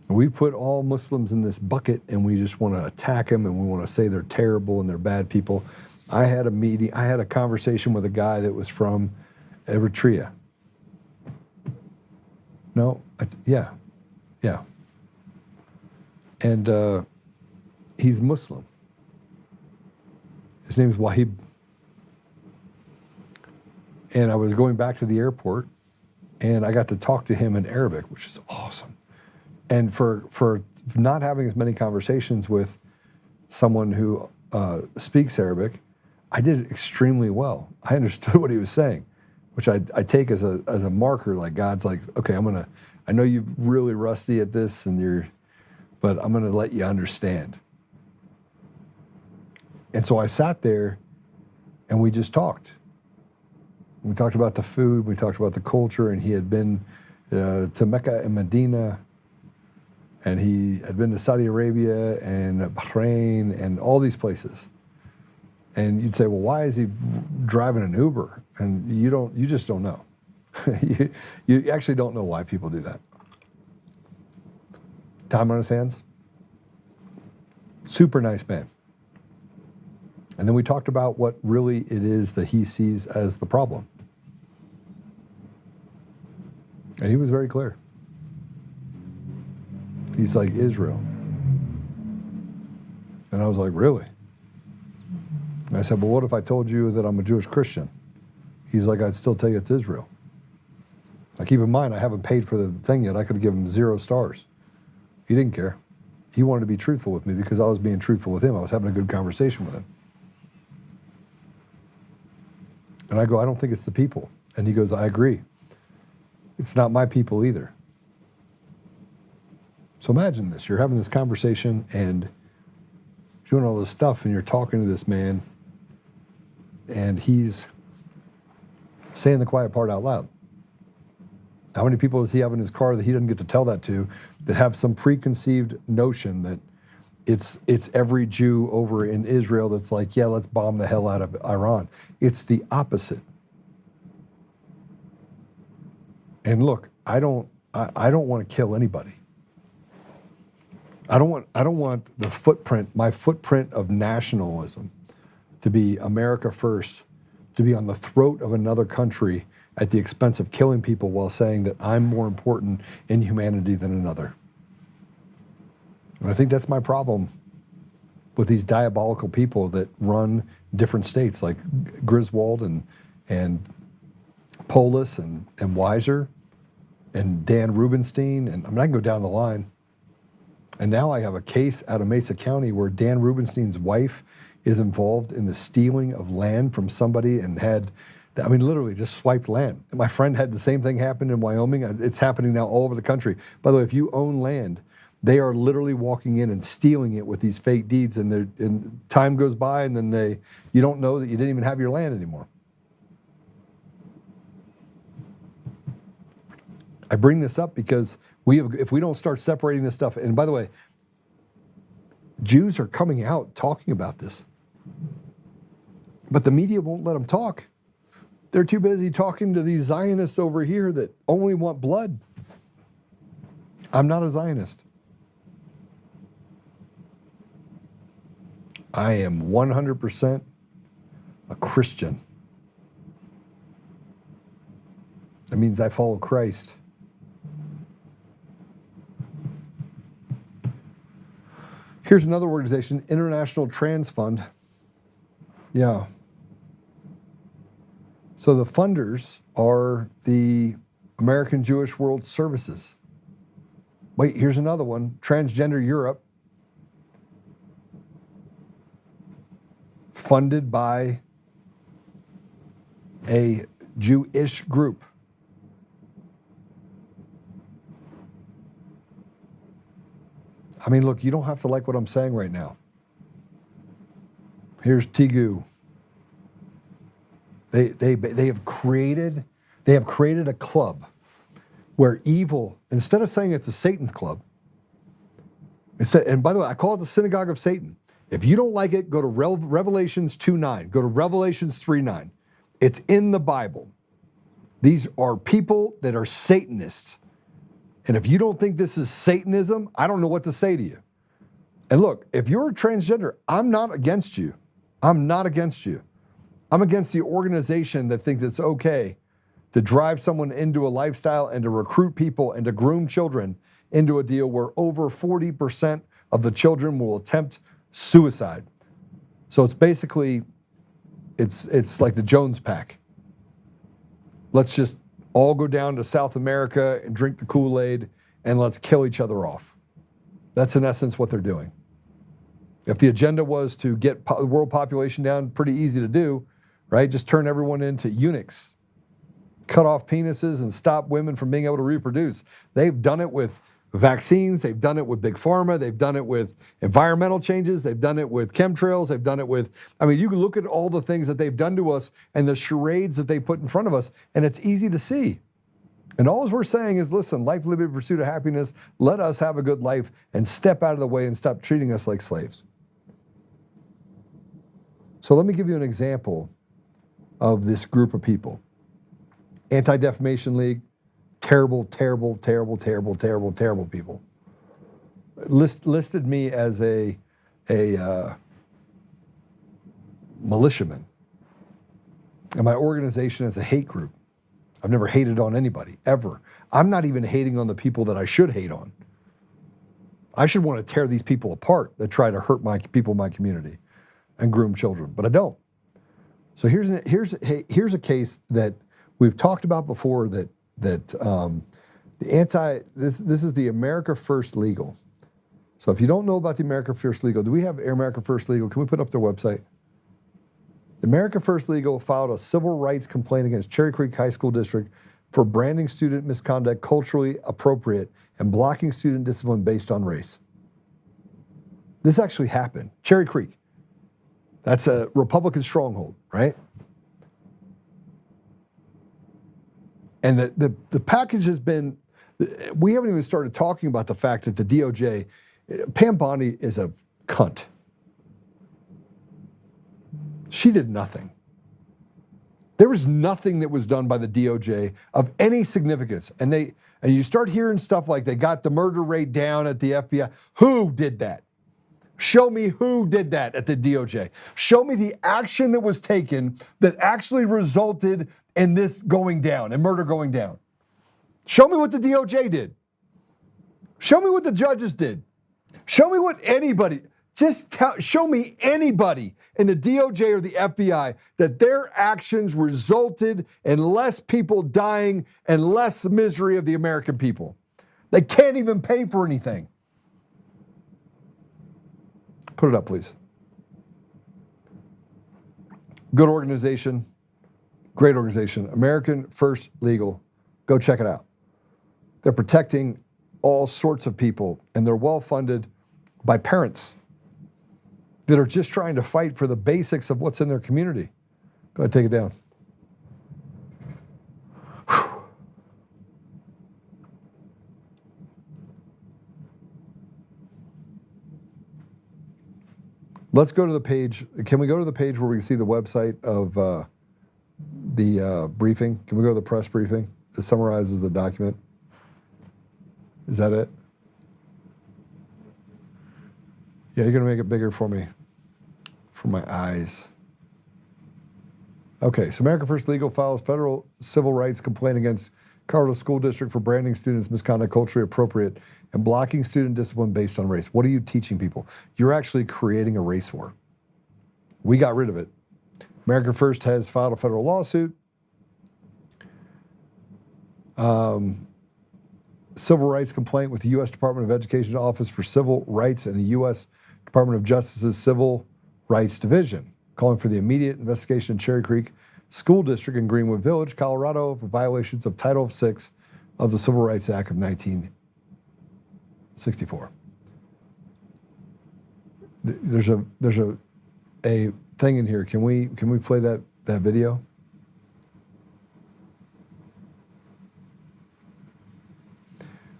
We put all Muslims in this bucket and we just want to attack them and we want to say they're terrible and they're bad people. I had a conversation with a guy that was from Eritrea. Yeah. And he's Muslim. His name is Wahib. And I was going back to the airport and I got to talk to him in Arabic, which is awesome. And for not having as many conversations with someone who speaks Arabic, I did extremely well. I understood what he was saying, which I take as a marker. Like God's like, okay, I know you're really rusty at this, but I'm gonna let you understand. And so I sat there, and we just talked. We talked about the food, we talked about the culture, and he had been to Mecca and Medina. And he had been to Saudi Arabia and Bahrain and all these places. And you'd say, well, why is he driving an Uber? And you just don't know. You actually don't know why people do that. Time on his hands. Super nice man. And then we talked about what really it is that he sees as the problem. And he was very clear. He's like, Israel. And I was like, really? And I said, well, what if I told you that I'm a Jewish Christian? He's like, I'd still tell you it's Israel. Now keep in mind, I haven't paid for the thing yet. I could have given him 0 stars. He didn't care. He wanted to be truthful with me because I was being truthful with him. I was having a good conversation with him. And I go, I don't think it's the people. And he goes, I agree. It's not my people either. So So imagine this. You're having this conversation and doing all this stuff, and you're talking to this man, and he's saying the quiet part out loud. How many people does he have in his car that he doesn't get to tell that to, that have some preconceived notion that it's every Jew over in Israel that's like, yeah, let's bomb the hell out of Iran. It's the opposite. And look, I don't want to kill anybody. I don't want the footprint, my footprint of nationalism, to be America first, to be on the throat of another country at the expense of killing people while saying that I'm more important in humanity than another. And I think that's my problem with these diabolical people that run different states, like Griswold and Polis and Weiser and Dan Rubenstein, and I can go down the line. And now I have a case out of Mesa County where Dan Rubenstein's wife is involved in the stealing of land from somebody and literally just swiped land. And my friend had the same thing happen in Wyoming. It's happening now all over the country. By the way, if you own land, they are literally walking in and stealing it with these fake deeds, and time goes by, and then you don't know that you didn't even have your land anymore. I bring this up because if we don't start separating this stuff, and by the way, Jews are coming out talking about this, but the media won't let them talk. They're too busy talking to these Zionists over here that only want blood. I'm not a Zionist. I am 100% a Christian. That means I follow Christ. Here's another organization, International Trans Fund. Yeah. So the funders are the American Jewish World Services. Wait, here's another one, Transgender Europe, funded by a Jewish group. I mean, look, you don't have to like what I'm saying right now. Here's Tigu. They have created a club where evil, instead of saying it's a Satan's club, and by the way, I call it the synagogue of Satan. If you don't like it, go to Revelations 2:9. Go to Revelations 3:9. It's in the Bible. These are people that are Satanists. And if you don't think this is Satanism, I don't know what to say to you. And look, if you're a transgender, I'm not against you. I'm not against you. I'm against the organization that thinks it's okay to drive someone into a lifestyle and to recruit people and to groom children into a deal where over 40% of the children will attempt suicide. So it's basically, it's like the Jones Pack. Let's just all go down to South America and drink the Kool-Aid and let's kill each other off. That's in essence what they're doing. If the agenda was to get the world population down, pretty easy to do, right? Just turn everyone into eunuchs, cut off penises and stop women from being able to reproduce. They've done it with vaccines, they've done it with big pharma, they've done it with environmental changes, they've done it with chemtrails, they've done it with, you can look at all the things that they've done to us and the charades that they put in front of us, and it's easy to see. And all we're saying is, listen, life, liberty, pursuit of happiness, let us have a good life and step out of the way and stop treating us like slaves. So let me give you an example of this group of people. Anti-Defamation League, terrible, terrible, terrible, terrible, terrible, terrible people. Listed me as a militiaman, and my organization as a hate group. I've never hated on anybody, ever. I'm not even hating on the people that I should hate on. I should want to tear these people apart that try to hurt my people in my community and groom children, but I don't. So here's a case that we've talked about before that this is the America First Legal. So if you don't know about the America First Legal, do we have America First Legal? Can we put up their website? The America First Legal filed a civil rights complaint against Cherry Creek High School District for branding student misconduct culturally appropriate and blocking student discipline based on race. This actually happened. Cherry Creek. That's a Republican stronghold, right? And the package has been, we haven't even started talking about the fact that the DOJ, Pam Bondi is a cunt. She did nothing. There was nothing that was done by the DOJ of any significance. And you start hearing stuff like they got the murder rate down at the FBI. Who did that? Show me who did that at the DOJ. Show me the action that was taken that actually resulted in this going down and murder going down. Show me what the DOJ did. Show me what the judges did. Show me what anybody, show me anybody in the DOJ or the FBI that their actions resulted in less people dying and less misery of the American people. They can't even pay for anything. Put it up, please. Good organization, great organization. American First Legal. Go check it out. They're protecting all sorts of people, and they're well funded by parents that are just trying to fight for the basics of what's in their community. Go ahead, take it down. Whew. Let's go to the page. Can we go to the page where we can see the website of the briefing? Can we go to the press briefing that summarizes the document? Is that it? Yeah, you're going to make it bigger for me, for my eyes. Okay, so American First Legal files federal civil rights complaint against Colorado School District for branding students misconduct culturally appropriate and blocking student discipline based on race. What are you teaching people? You're actually creating a race war. We got rid of it. American First has filed a federal lawsuit. Civil rights complaint with the U.S. Department of Education Office for Civil Rights and the U.S. Department of Justice's Civil Rights Division, calling for the immediate investigation in Cherry Creek School District in Greenwood Village, Colorado, for violations of Title VI of the Civil Rights Act of 1964. There's a thing in here. Can we play that video?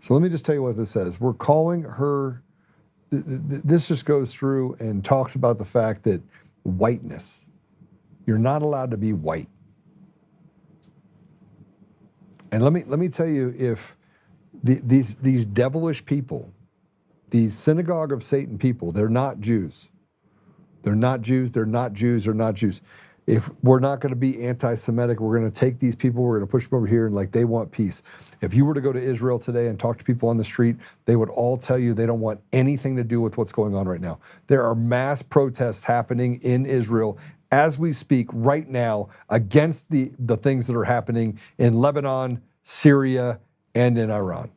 So let me just tell you what this says. We're calling her, this just goes through and talks about the fact that whiteness, you're not allowed to be white. And let me tell you, if these devilish people, these synagogue of Satan people, they're not Jews. They're not Jews, they're not Jews, they're not Jews. If we're not going to be anti-Semitic, we're going to take these people, we're going to push them over here, and like they want peace. If you were to go to Israel today and talk to people on the street, they would all tell you they don't want anything to do with what's going on right now. There are mass protests happening in Israel as we speak right now against the things that are happening in Lebanon, Syria, and in Iran.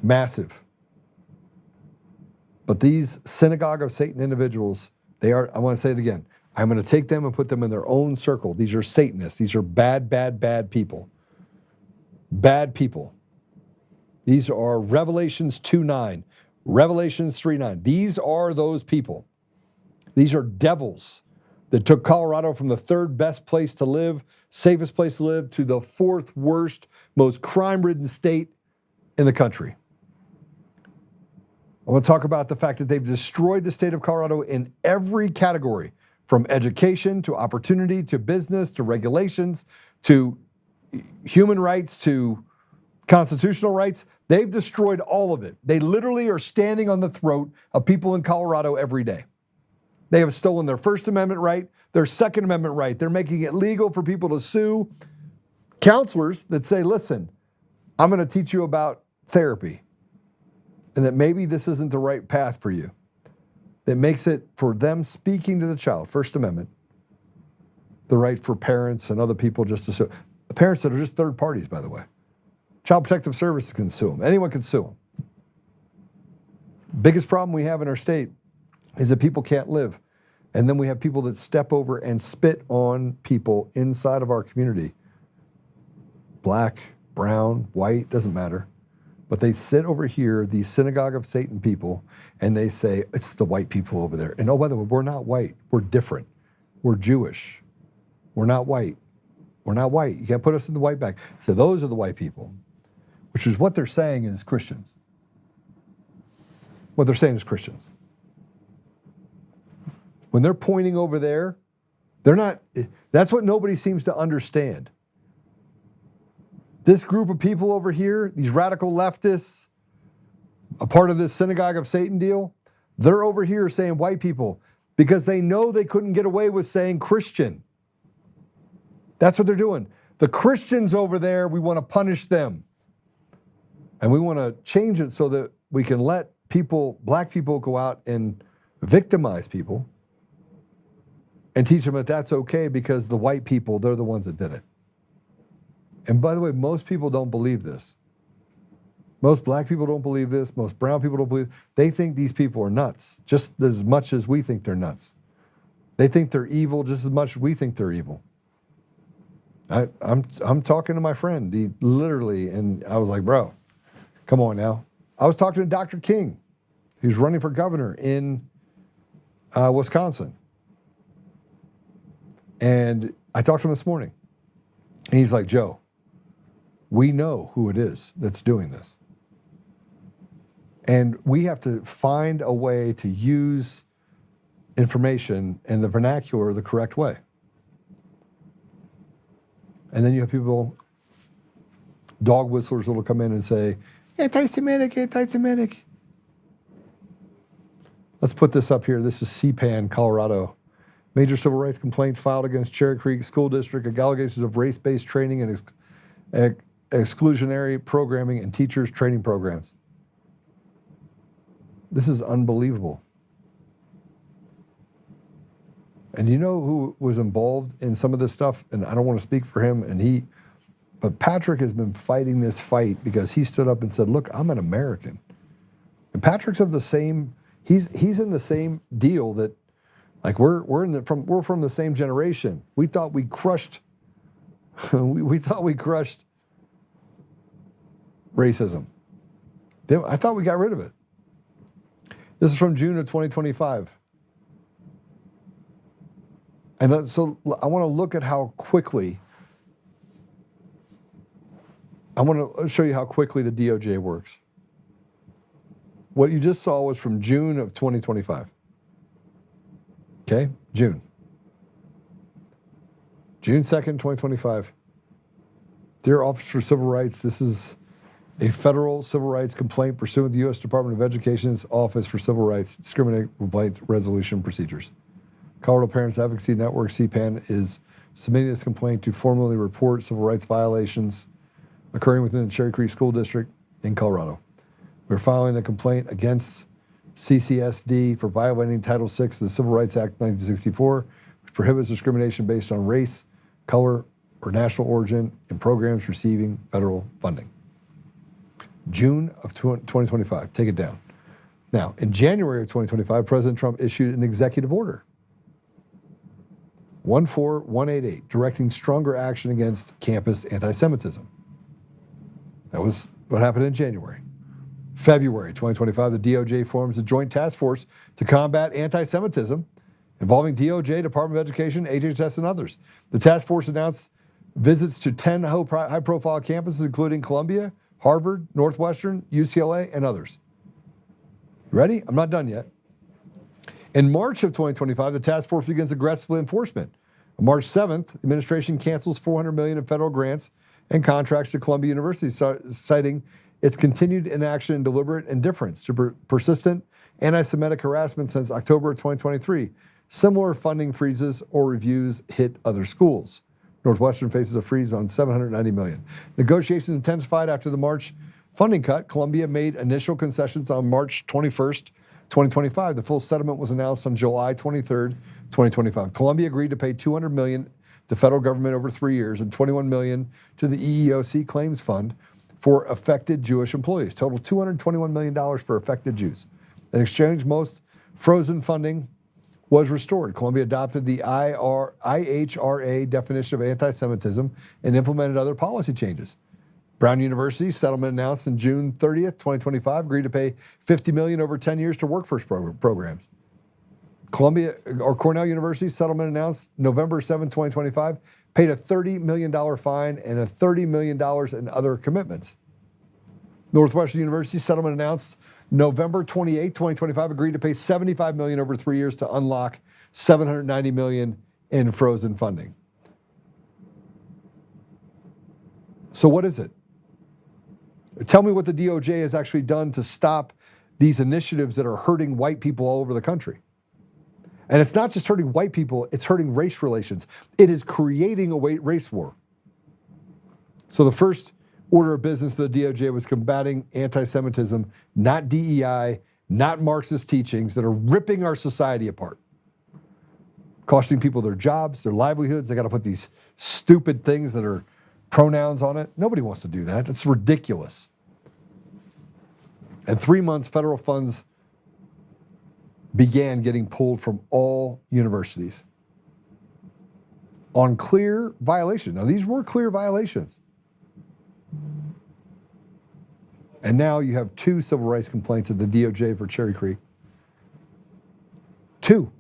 Massive. But these synagogue of Satan individuals, they are, I want to say it again, I'm going to take them and put them in their own circle. These are Satanists. These are bad, bad, bad people. Bad people. These are Revelations 2:9, Revelations 3:9. These are those people. These are devils that took Colorado from the third best place to live, safest place to live, to the fourth worst, most crime-ridden state in the country. I want to talk about the fact that they've destroyed the state of Colorado in every category, from education to opportunity to business to regulations to human rights to constitutional rights. They've destroyed all of it. They literally are standing on the throat of people in Colorado every day. They have stolen their First Amendment right, their Second Amendment right. They're making it legal for people to sue counselors that say, listen, I'm going to teach you about therapy, and that maybe this isn't the right path for you. That makes it for them speaking to the child, First Amendment, the right for parents and other people just to sue. Parents that are just third parties, by the way. Child Protective Services can sue them. Anyone can sue them. Biggest problem we have in our state is that people can't live. And then we have people that step over and spit on people inside of our community. Black, brown, white, doesn't matter. But they sit over here, the synagogue of Satan people, and they say, it's the white people over there. And oh, by the way, we're not white. We're different. We're Jewish. We're not white. We're not white. You can't put us in the white bag. So those are the white people, which is what they're saying is Christians. What they're saying is Christians. When they're pointing over there, they're not, that's what nobody seems to understand. This group of people over here, these radical leftists, a part of this synagogue of Satan deal, they're over here saying white people because they know they couldn't get away with saying Christian. That's what they're doing. The Christians over there, we want to punish them. And we want to change it so that we can let people, black people, go out and victimize people and teach them that that's okay because the white people, they're the ones that did it. And by the way, most people don't believe this. Most black people don't believe this. Most brown people don't believe. They think these people are nuts just as much as we think they're nuts. They think they're evil just as much as we think they're evil. I'm talking to my friend, literally, and I was like, bro, come on now. I was talking to Dr. King, who's running for governor in Wisconsin. And I talked to him this morning. And he's like, Joe, we know who it is that's doing this. And we have to find a way to use information and the vernacular the correct way. And then you have people, dog whistlers that will come in and say, anti-Semitic, anti-Semitic. Let's put this up here. This is CPAN, Colorado. Major civil rights complaint filed against Cherry Creek School District, allegations of race-based training and exclusionary programming and teachers training programs. This is unbelievable. And you know who was involved in some of this stuff? And I don't want to speak for him, but Patrick has been fighting this fight because he stood up and said, look, I'm an American. And Patrick's of the same, he's in the same deal that, like we're from the same generation. We thought we crushed, we thought we crushed racism. I thought we got rid of it. This is from June of 2025. And so I want to look at how quickly, I want to show you how quickly the DOJ works. What you just saw was from June of 2025. Okay, June 2nd, 2025. Dear Office for Civil Rights, this is a federal civil rights complaint pursuant to the U.S. Department of Education's Office for Civil Rights Discriminatory Complaint Resolution Procedures. Colorado Parents Advocacy Network, CPAN, is submitting this complaint to formally report civil rights violations occurring within the Cherry Creek School District in Colorado. We're filing the complaint against CCSD for violating Title VI of the Civil Rights Act of 1964, which prohibits discrimination based on race, color, or national origin in programs receiving federal funding. June of 2025, take it down. Now, in January of 2025, President Trump issued an executive order, 14188, directing stronger action against campus anti-Semitism. That was what happened in January. February 2025, the DOJ forms a joint task force to combat anti-Semitism involving DOJ, Department of Education, HHS, and others. The task force announced visits to 10 high-profile campuses, including Columbia, Harvard, Northwestern, UCLA, and others. Ready? I'm not done yet. In March of 2025, the task force begins aggressive enforcement. On March 7th, the administration cancels $400 million in federal grants and contracts to Columbia University, citing its continued inaction and deliberate indifference to persistent anti-Semitic harassment since October of 2023. Similar funding freezes or reviews hit other schools. Northwestern faces a freeze on $790 million. Negotiations intensified after the March funding cut. Columbia made initial concessions on March 21st, 2025. The full settlement was announced on July 23rd, 2025. Columbia agreed to pay $200 million to federal government over 3 years and $21 million to the EEOC Claims Fund for affected Jewish employees. Total $221 million for affected Jews. In exchange, most frozen funding was restored. Columbia adopted the IHRA definition of anti-Semitism and implemented other policy changes. Brown University settlement announced in June 30th, 2025, agreed to pay $50 million over 10 years to workforce programs. Cornell University settlement announced November 7, 2025, paid a $30 million fine and a $30 million in other commitments. Northwestern University settlement announced November 28, 2025, agreed to pay $75 million over 3 years to unlock $790 million in frozen funding. So what is it? Tell me what the DOJ has actually done to stop these initiatives that are hurting white people all over the country. And it's not just hurting white people, it's hurting race relations. It is creating a race war. So the first order of business of the DOJ was combating anti-Semitism, not DEI, not Marxist teachings that are ripping our society apart. Costing people their jobs, their livelihoods. They got to put these stupid things that are pronouns on it. Nobody wants to do that. It's ridiculous. In 3 months, federal funds began getting pulled from all universities on clear violation. Now, these were clear violations. And now you have 2 civil rights complaints at the DOJ for Cherry Creek. 2.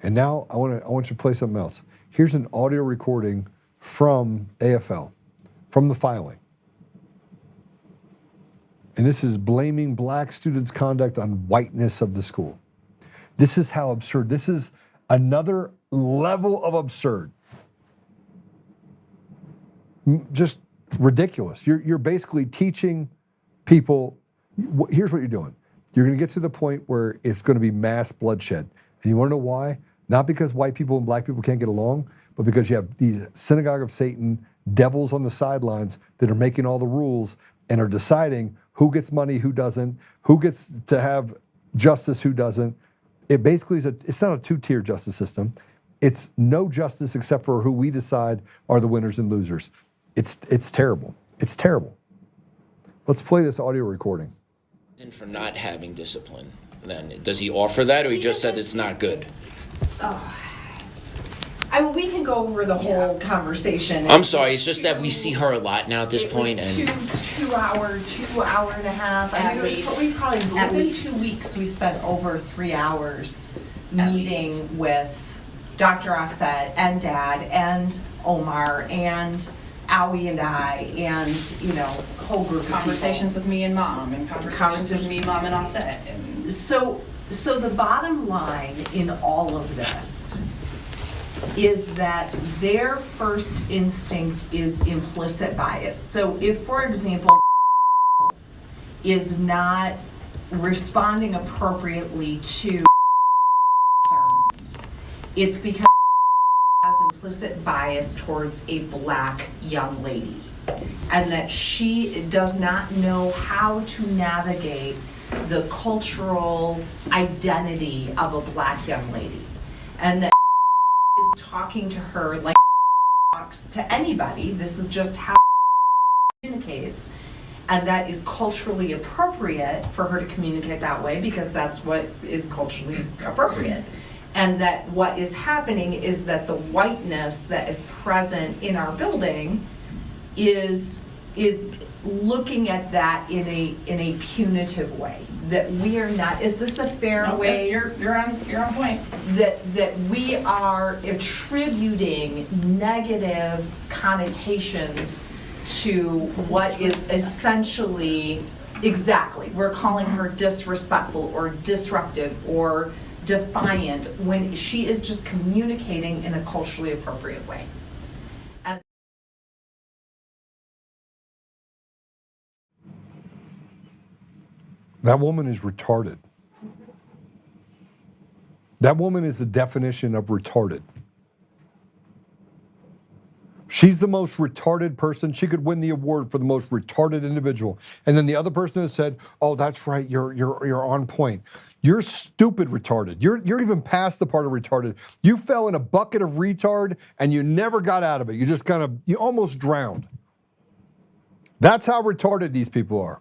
And now I want you to play something else. Here's an audio recording from AFL, from the filing. And this is blaming black students' conduct on whiteness of the school. This is how absurd. This is another level of absurd. Just ridiculous. You're basically teaching people, here's what you're doing. You're going to get to the point where it's going to be mass bloodshed. And you want to know why? Not because white people and black people can't get along, but because you have these synagogue of Satan devils on the sidelines that are making all the rules and are deciding who gets money, who doesn't, who gets to have justice, who doesn't. It basically is it's not a 2-tier justice system. It's no justice except for who we decide are the winners and losers. It's terrible. It's terrible. Let's play this audio recording. For not having discipline, then does he offer that, or he just said it's not good? I mean, we can go over the whole conversation. I'm sorry, it's just that we see her a lot now at this point, and two hour and a half. I mean, we probably within 2 weeks we spent over 3 hours meeting with Dr. Aset and Dad and Omar and Owie and I, and whole group of conversations with me and Mom, and conversations with me, Mom, and Aset. So the bottom line in all of this is that their first instinct is implicit bias. So if, for example, is not responding appropriately to concerns, it's because has implicit bias towards a black young lady, and that she does not know how to navigate the cultural identity of a black young lady, and that is talking to her like talks to anybody. This is just how communicates, and that is culturally appropriate for her to communicate that way because that's what is culturally appropriate. And that what is happening is that the whiteness that is present in our building is looking at that in a punitive way. That we are not. Is this a fair way? You're on point. That we are attributing negative connotations to what is essentially exactly. We're calling her disrespectful or disruptive or defiant when she is just communicating in a culturally appropriate way. That woman is retarded. That woman is the definition of retarded. She's the most retarded person. She could win the award for the most retarded individual. And then the other person has said, "Oh, that's right. You're on point. You're stupid retarded. You're even past the part of retarded. You fell in a bucket of retard and you never got out of it. You almost drowned." That's how retarded these people are.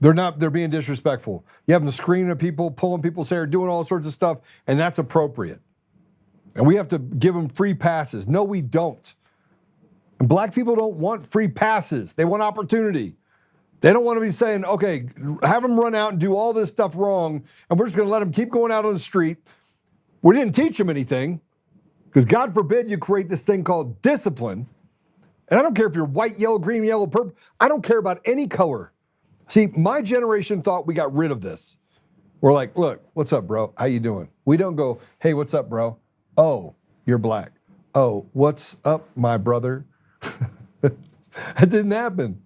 They're being disrespectful. You have them screaming at people, pulling people's hair, doing all sorts of stuff, and that's appropriate. And we have to give them free passes. No, we don't. And black people don't want free passes. They want opportunity. They don't want to be saying, okay, have them run out and do all this stuff wrong, and we're just going to let them keep going out on the street. We didn't teach them anything, because God forbid you create this thing called discipline. And I don't care if you're white, yellow, green, yellow, purple. I don't care about any color. See, my generation thought we got rid of this. We're like, look, what's up, bro? How you doing? We don't go, hey, what's up, bro? Oh, you're black. Oh, what's up, my brother? That didn't happen.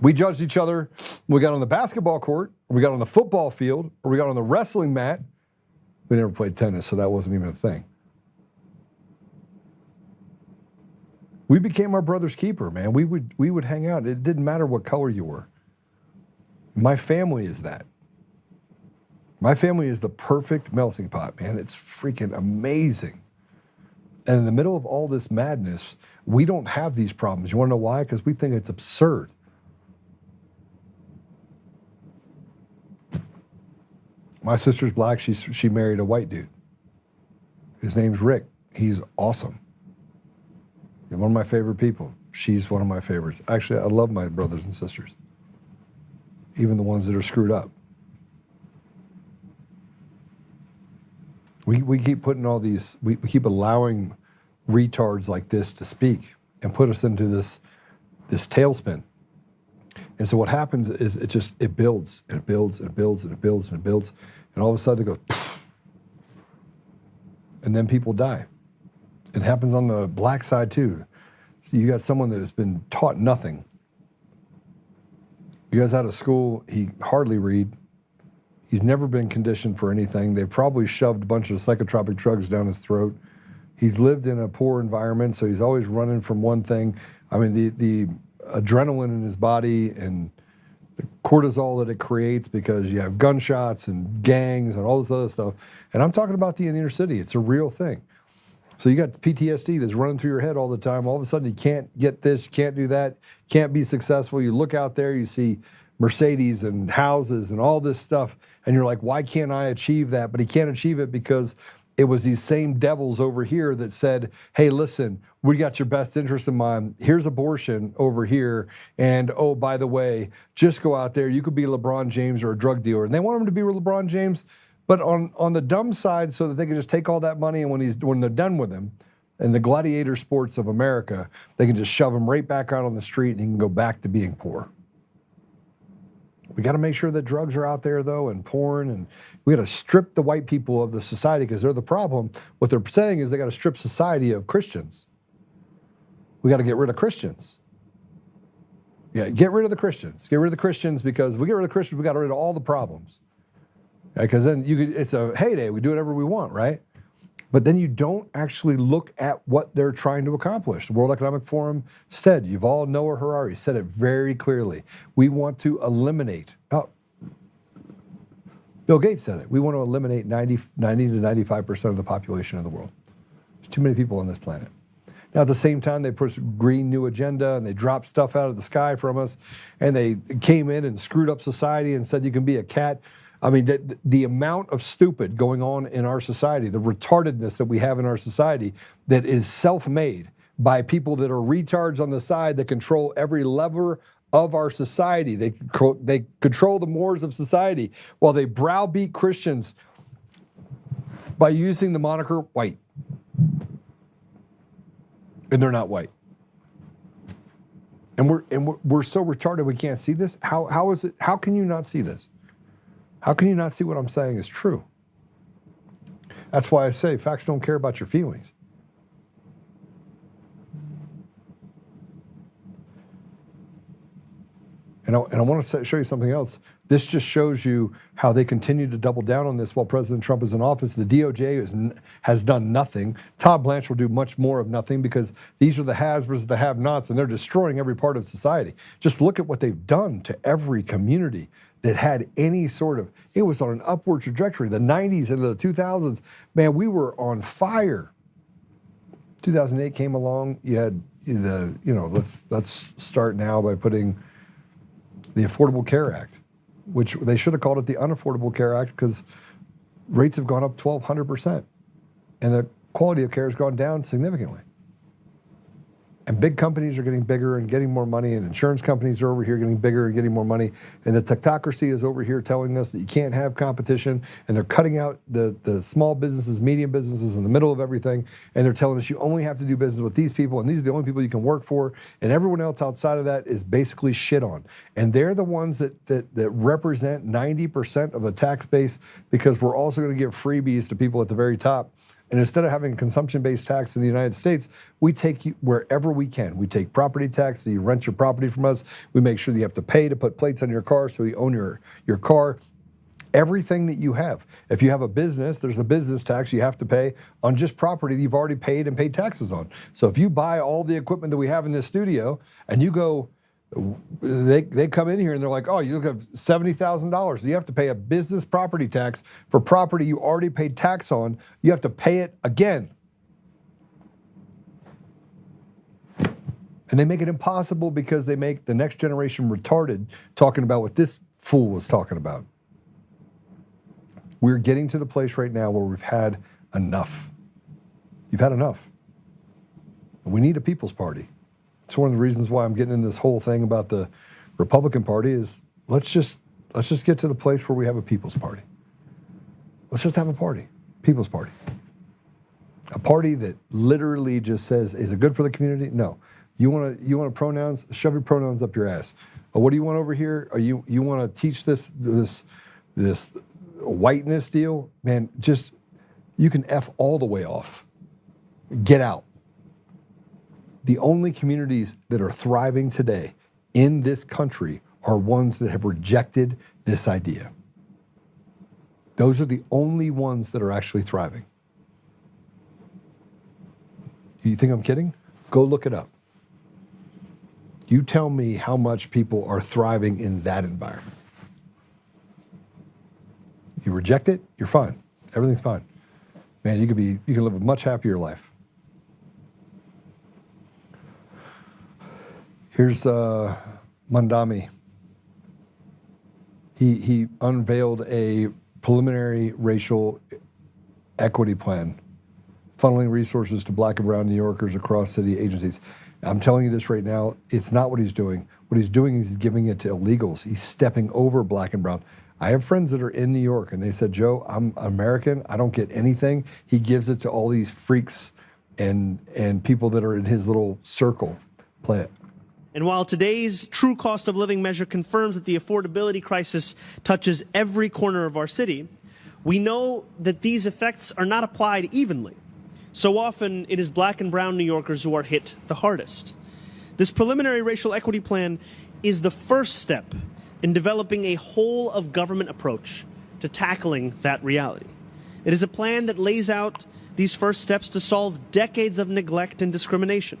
We judged each other when we got on the basketball court, or we got on the football field, or we got on the wrestling mat. We never played tennis, so that wasn't even a thing. We became our brother's keeper, man. We would hang out. It didn't matter what color you were. My family is that. My family is the perfect melting pot, man. It's freaking amazing. And in the middle of all this madness, we don't have these problems. You want to know why? Because we think it's absurd. My sister's black. She married a white dude. His name's Rick. He's awesome. He's one of my favorite people. She's one of my favorites. Actually, I love my brothers and sisters, even the ones that are screwed up. We keep putting all these, we keep allowing retards like this to speak and put us into this tailspin. And so what happens is it builds and it builds and it builds and it builds and it builds, and all of a sudden it goes, and then people die. It happens on the black side too. So you got someone that has been taught nothing. You guys out of school, he hardly read. He's never been conditioned for anything. They probably shoved a bunch of psychotropic drugs down his throat. He's lived in a poor environment, so he's always running from one thing. I mean, the adrenaline in his body and the cortisol that it creates, because you have gunshots and gangs and all this other stuff. And I'm talking about the inner city. It's a real thing. So you got PTSD that's running through your head all the time. All of a sudden you can't get this, can't do that, can't be successful. You look out there, you see Mercedes and houses and all this stuff, and you're like, why can't I achieve that? But he can't achieve it because it was these same devils over here that said, hey, listen, we got your best interest in mind. Here's abortion over here. And oh, by the way, just go out there. You could be LeBron James or a drug dealer. And they want him to be LeBron James, but on the dumb side, so that they can just take all that money, and when they're done with him, in the gladiator sports of America, they can just shove him right back out on the street and he can go back to being poor. We got to make sure that drugs are out there, though, and porn, and we got to strip the white people of the society, because they're the problem. What they're saying is they got to strip society of Christians. We got to get rid of Christians. Yeah, get rid of the Christians. Get rid of the Christians, because if we get rid of the Christians, we got rid of all the problems. Because then it's a heyday. We do whatever we want, right? But then you don't actually look at what they're trying to accomplish. The World Economic Forum said, Yuval Noah Harari said it very clearly. We want to eliminate, Bill Gates said it. We want to eliminate 90 to 95% of the population of the world. There's too many people on this planet. Now, at the same time, they push Green New Agenda, and they dropped stuff out of the sky from us, and they came in and screwed up society and said you can be a cat. I mean, the amount of stupid going on in our society, the retardedness that we have in our society that is self-made by people that are retards on the side that control every lever of our society. They control the mores of society while they browbeat Christians by using the moniker white. And they're not white. And we're so retarded we can't see this. How is it? How can you not see this? How can you not see what I'm saying is true? That's why I say facts don't care about your feelings. And I want to show you something else. This just shows you how they continue to double down on this while President Trump is in office. The DOJ has done nothing. Todd Blanche will do much more of nothing, because these are the haves versus the have-nots, and they're destroying every part of society. Just look at what they've done to every community that had any sort of, it was on an upward trajectory. The 90s into the 2000s, man, we were on fire. 2008 came along, you had let's start now by putting the Affordable Care Act, which they should have called it the Unaffordable Care Act because rates have gone up 1,200%, and the quality of care has gone down significantly. And big companies are getting bigger and getting more money, and insurance companies are over here getting bigger and getting more money, and the technocracy is over here telling us that you can't have competition, and they're cutting out the small businesses, medium businesses in the middle of everything, and they're telling us you only have to do business with these people, and these are the only people you can work for, and everyone else outside of that is basically shit on. And they're the ones that represent 90% of the tax base, because we're also going to give freebies to people at the very top. And instead of having a consumption-based tax in the United States, we take you wherever we can. We take property tax, so you rent your property from us. We make sure that you have to pay to put plates on your car, so you own your car. Everything that you have. If you have a business, there's a business tax you have to pay on just property that you've already paid and paid taxes on. So if you buy all the equipment that we have in this studio, and you go, they come in here and they're like, oh, you have $70,000. You have to pay a business property tax for property you already paid tax on. You have to pay it again. And they make it impossible because they make the next generation retarded talking about what this fool was talking about. We're getting to the place right now where we've had enough. You've had enough. We need a people's party. It's one of the reasons why I'm getting in this whole thing about the Republican Party is let's just get to the place where we have a people's party. Let's just have a party, people's party. A party that literally just says, is it good for the community? No. You want pronouns? Shove your pronouns up your ass. What do you want over here? You want to teach this whiteness deal? Man, just, you can F all the way off. Get out. The only communities that are thriving today in this country are ones that have rejected this idea. Those are the only ones that are actually thriving. You think I'm kidding? Go look it up. You tell me how much people are thriving in that environment. You reject it, you're fine. Everything's fine. Man, you can live a much happier life. Here's Mandami. He unveiled a preliminary racial equity plan, funneling resources to black and brown New Yorkers across city agencies. I'm telling you this right now, it's not what he's doing. What he's doing is he's giving it to illegals. He's stepping over black and brown. I have friends that are in New York, and they said, Joe, I'm American. I don't get anything. He gives it to all these freaks and people that are in his little circle. Play it. And while today's true cost of living measure confirms that the affordability crisis touches every corner of our city, we know that these effects are not applied evenly. So often, it is black and brown New Yorkers who are hit the hardest. This preliminary racial equity plan is the first step in developing a whole-of-government approach to tackling that reality. It is a plan that lays out these first steps to solve decades of neglect and discrimination,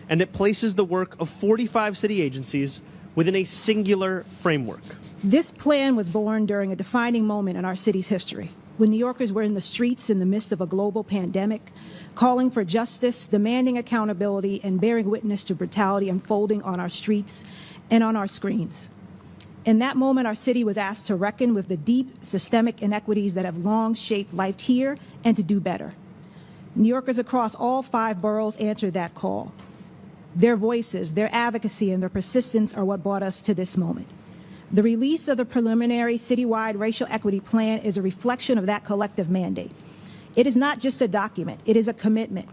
and it places the work of 45 city agencies within a singular framework. This plan was born during a defining moment in our city's history, when New Yorkers were in the streets in the midst of a global pandemic, calling for justice, demanding accountability, and bearing witness to brutality unfolding on our streets and on our screens. In that moment, our city was asked to reckon with the deep systemic inequities that have long shaped life here and to do better. New Yorkers across all 5 boroughs answered that call. Their voices, their advocacy, and their persistence are what brought us to this moment. The release of the preliminary citywide racial equity plan is a reflection of that collective mandate. It is not just a document, it is a commitment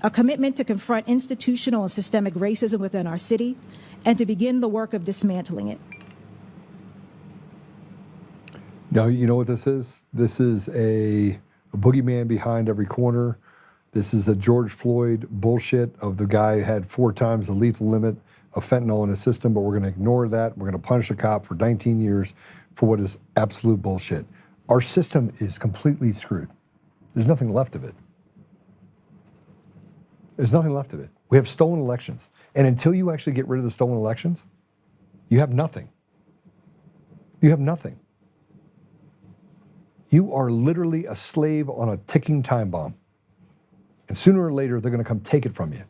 to confront institutional and systemic racism within our city and to begin the work of dismantling it. Now, you know what this is? This is a boogeyman behind every corner. This is a George Floyd bullshit of the guy who had 4 times the lethal limit of fentanyl in his system, but we're going to ignore that. We're going to punish a cop for 19 years for what is absolute bullshit. Our system is completely screwed. There's nothing left of it. There's nothing left of it. We have stolen elections. And until you actually get rid of the stolen elections, you have nothing. You have nothing. You are literally a slave on a ticking time bomb. And sooner or later, they're going to come take it from you.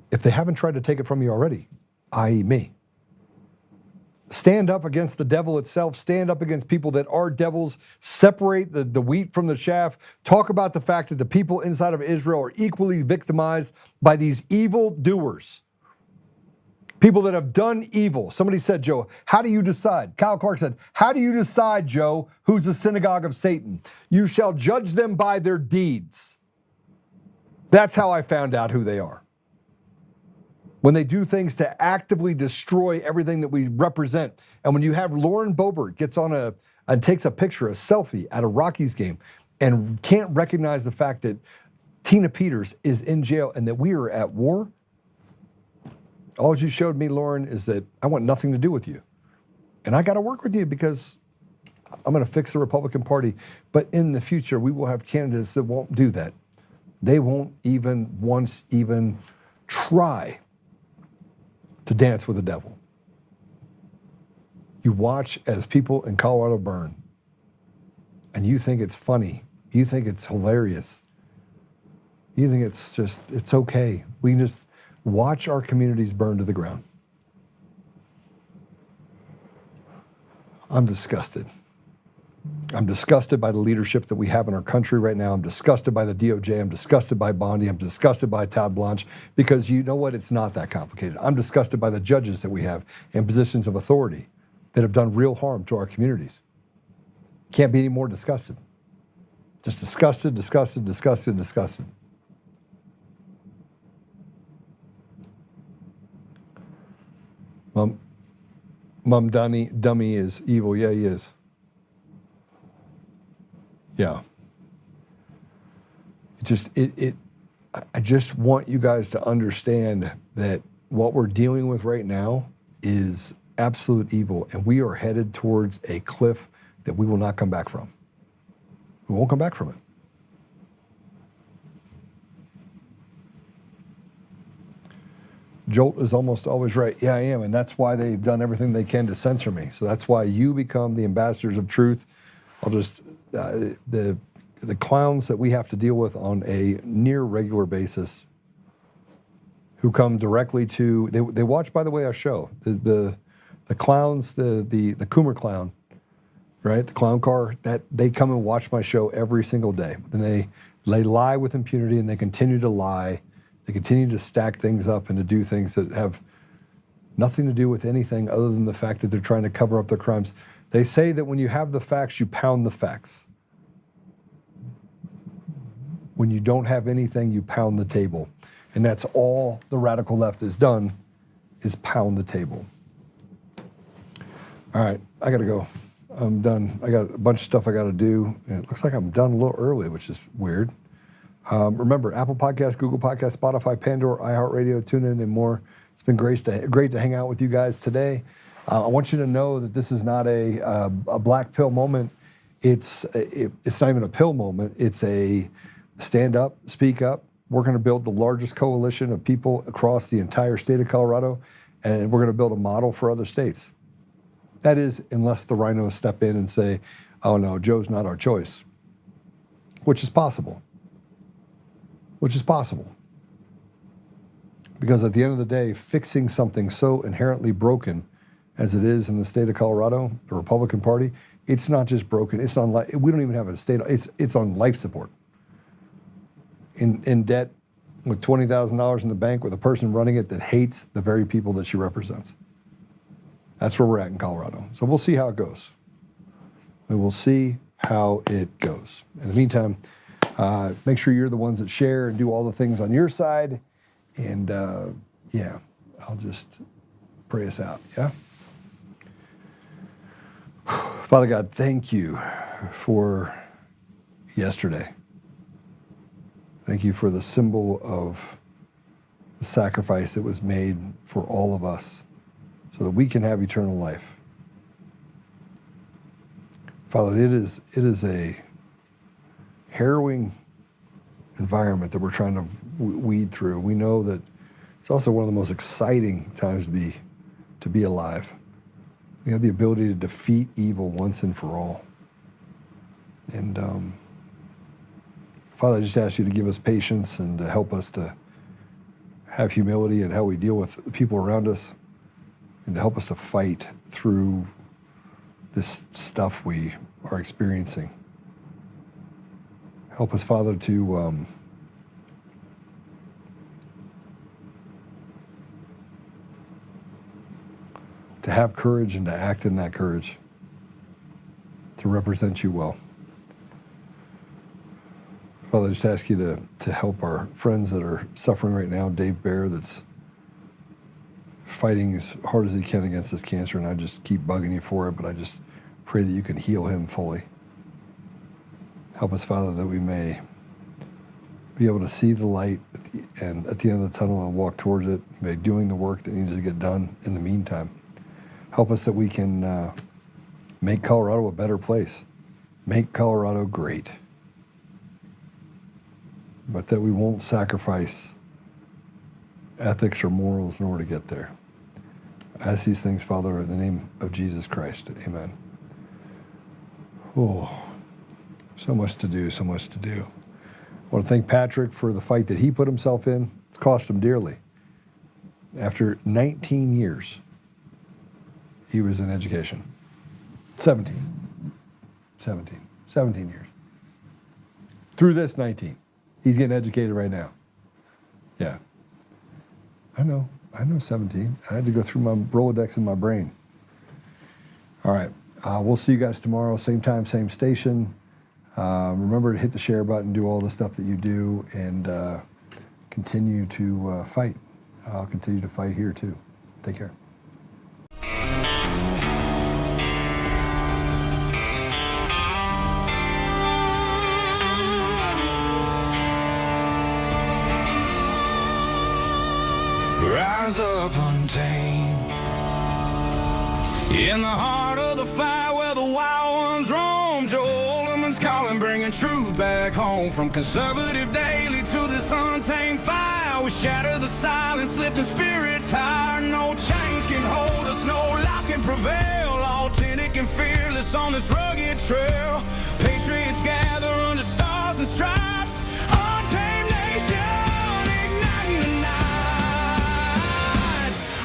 If they haven't tried to take it from you already, i.e. me. Stand up against the devil itself. Stand up against people that are devils. Separate the wheat from the chaff. Talk about the fact that the people inside of Israel are equally victimized by these evil doers. People that have done evil. Somebody said, Joe, how do you decide? Kyle Clark said, how do you decide, Joe, who's the synagogue of Satan? You shall judge them by their deeds. That's how I found out who they are. When they do things to actively destroy everything that we represent. And when you have Lauren Boebert gets on and takes a picture, a selfie at a Rockies game, and can't recognize the fact that Tina Peters is in jail and that we are at war, all you showed me, Lauren, is that I want nothing to do with you. And I got to work with you because I'm going to fix the Republican Party. But in the future, we will have candidates that won't do that. They won't even once even try to dance with the devil. You watch as people in Colorado burn, and you think it's funny. You think it's hilarious. You think it's okay. We can just watch our communities burn to the ground. I'm disgusted. I'm disgusted by the leadership that we have in our country right now. I'm disgusted by the DOJ. I'm disgusted by Bondi. I'm disgusted by Todd Blanche, because you know what? It's not that complicated. I'm disgusted by the judges that we have in positions of authority that have done real harm to our communities. Can't be any more disgusted. Just disgusted, disgusted, disgusted, disgusted. Mum Dummy is evil. Yeah, he is. Yeah. I just want you guys to understand that what we're dealing with right now is absolute evil, and we are headed towards a cliff that we will not come back from. We won't come back from it. Jolt is almost always right. Yeah, I am, and that's why they've done everything they can to censor me. So that's why you become the ambassadors of truth. I'll just the clowns that we have to deal with on a near regular basis, who come directly to they watch, by the way, our show. The clowns, the Coomer clown, right? The clown car, that they come and watch my show every single day, and they lie with impunity, and they continue to lie. They continue to stack things up and to do things that have nothing to do with anything other than the fact that they're trying to cover up their crimes. They say that when you have the facts, you pound the facts. When you don't have anything, you pound the table. And that's all the radical left has done, is pound the table. All right, I got to go. I'm done. I got a bunch of stuff I got to do. And it looks like I'm done a little early, which is weird. Remember, Apple Podcasts, Google Podcasts, Spotify, Pandora, iHeartRadio, TuneIn, and more. It's been great to hang out with you guys today. I want you to know that this is not a black pill moment. It's not even a pill moment. It's a stand up, speak up. We're going to build the largest coalition of people across the entire state of Colorado, and we're going to build a model for other states. That is, unless the rhinos step in and say, oh no, Joe's not our choice, which is possible. Because at the end of the day, fixing something so inherently broken as it is in the state of Colorado, the Republican Party, it's not just broken. It's on. We don't even have a state. It's on life support. In debt, with $20,000 in the bank, with a person running it that hates the very people that she represents. That's where we're at in Colorado. So we'll see how it goes. We will see how it goes. In the meantime, make sure you're the ones that share and do all the things on your side. And yeah, I'll just pray us out, yeah? Father God, thank you for yesterday. Thank you for the symbol of the sacrifice that was made for all of us so that we can have eternal life. Father, it is a harrowing environment that we're trying to weed through. We know that it's also one of the most exciting times to be alive. We have the ability to defeat evil once and for all. And Father, I just ask you to give us patience and to help us to have humility in how we deal with the people around us. and to help us to fight through this stuff we are experiencing. Help us, Father, to have courage and to act in that courage, to represent you well. Father, I just ask you to help our friends that are suffering right now. Dave Bear, that's fighting as hard as he can against this cancer, and I just keep bugging you for it, but I just pray that you can heal him fully. Help us, Father, that we may be able to see the light at the end of the tunnel and walk towards it by doing the work that needs to get done in the meantime. Help us that we can make Colorado a better place, make Colorado great, but that we won't sacrifice ethics or morals in order to get there. I ask these things, Father, in the name of Jesus Christ. Amen. Oh, so much to do, so much to do. I want to thank Patrick for the fight that he put himself in. It's cost him dearly. After 19 years, he was in education. 17 years. Through this 19. He's getting educated right now. Yeah. I know 17. I had to go through my Rolodex in my brain. All right. We'll see you guys tomorrow, same time, same station. Remember to hit the share button, do all the stuff that you do, and continue to fight. I'll continue to fight here too. Take care. Rise up untamed in the heart of the fight where the wild ones roam. Joe Oltmann's calling, bringing truth back home. From conservative daily to this untamed fire, we shatter the silence, lifting spirits higher. No chains can hold us, no lies can prevail. Authentic and fearless on this rugged trail. Patriots gather under stars and stripes. Untamed nation, igniting the night.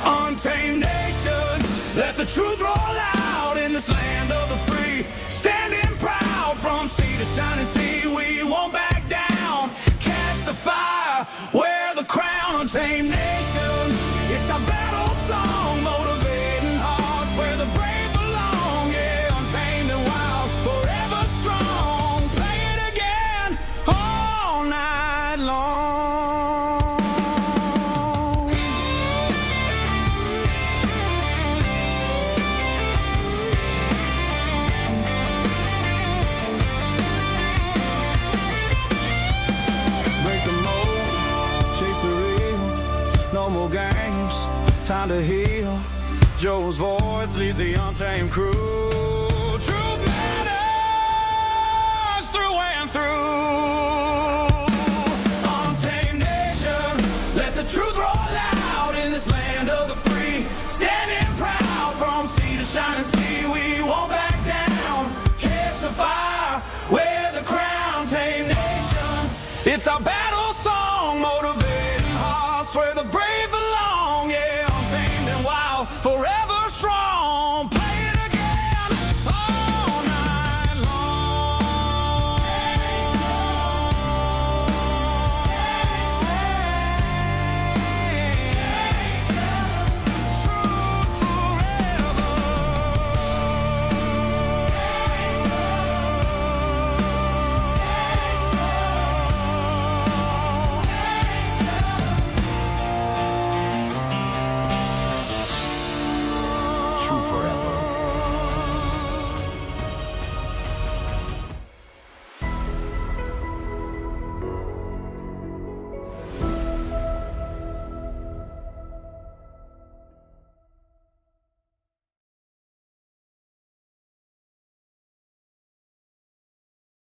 Untamed nation, let the truth roll out in this land of the free. Standing proud from sea to shining sea, we won't back down. Catch the fire, wear the crown. Untamed nation, it's our battle song, motivating hearts where the brave belong. Yeah, untamed and wild, forever strong. Play it again all night long. Break the mold, chase the real. No more games, time to heal. Joe's voice leads the untamed crew. Truth matters through and through. Untamed nation, let the truth roll out in this land of the free. Standing proud from sea to shining sea, we won't back down. Catch the fire, wear the crown. Tamed nation, it's our battle song, motivating hearts where the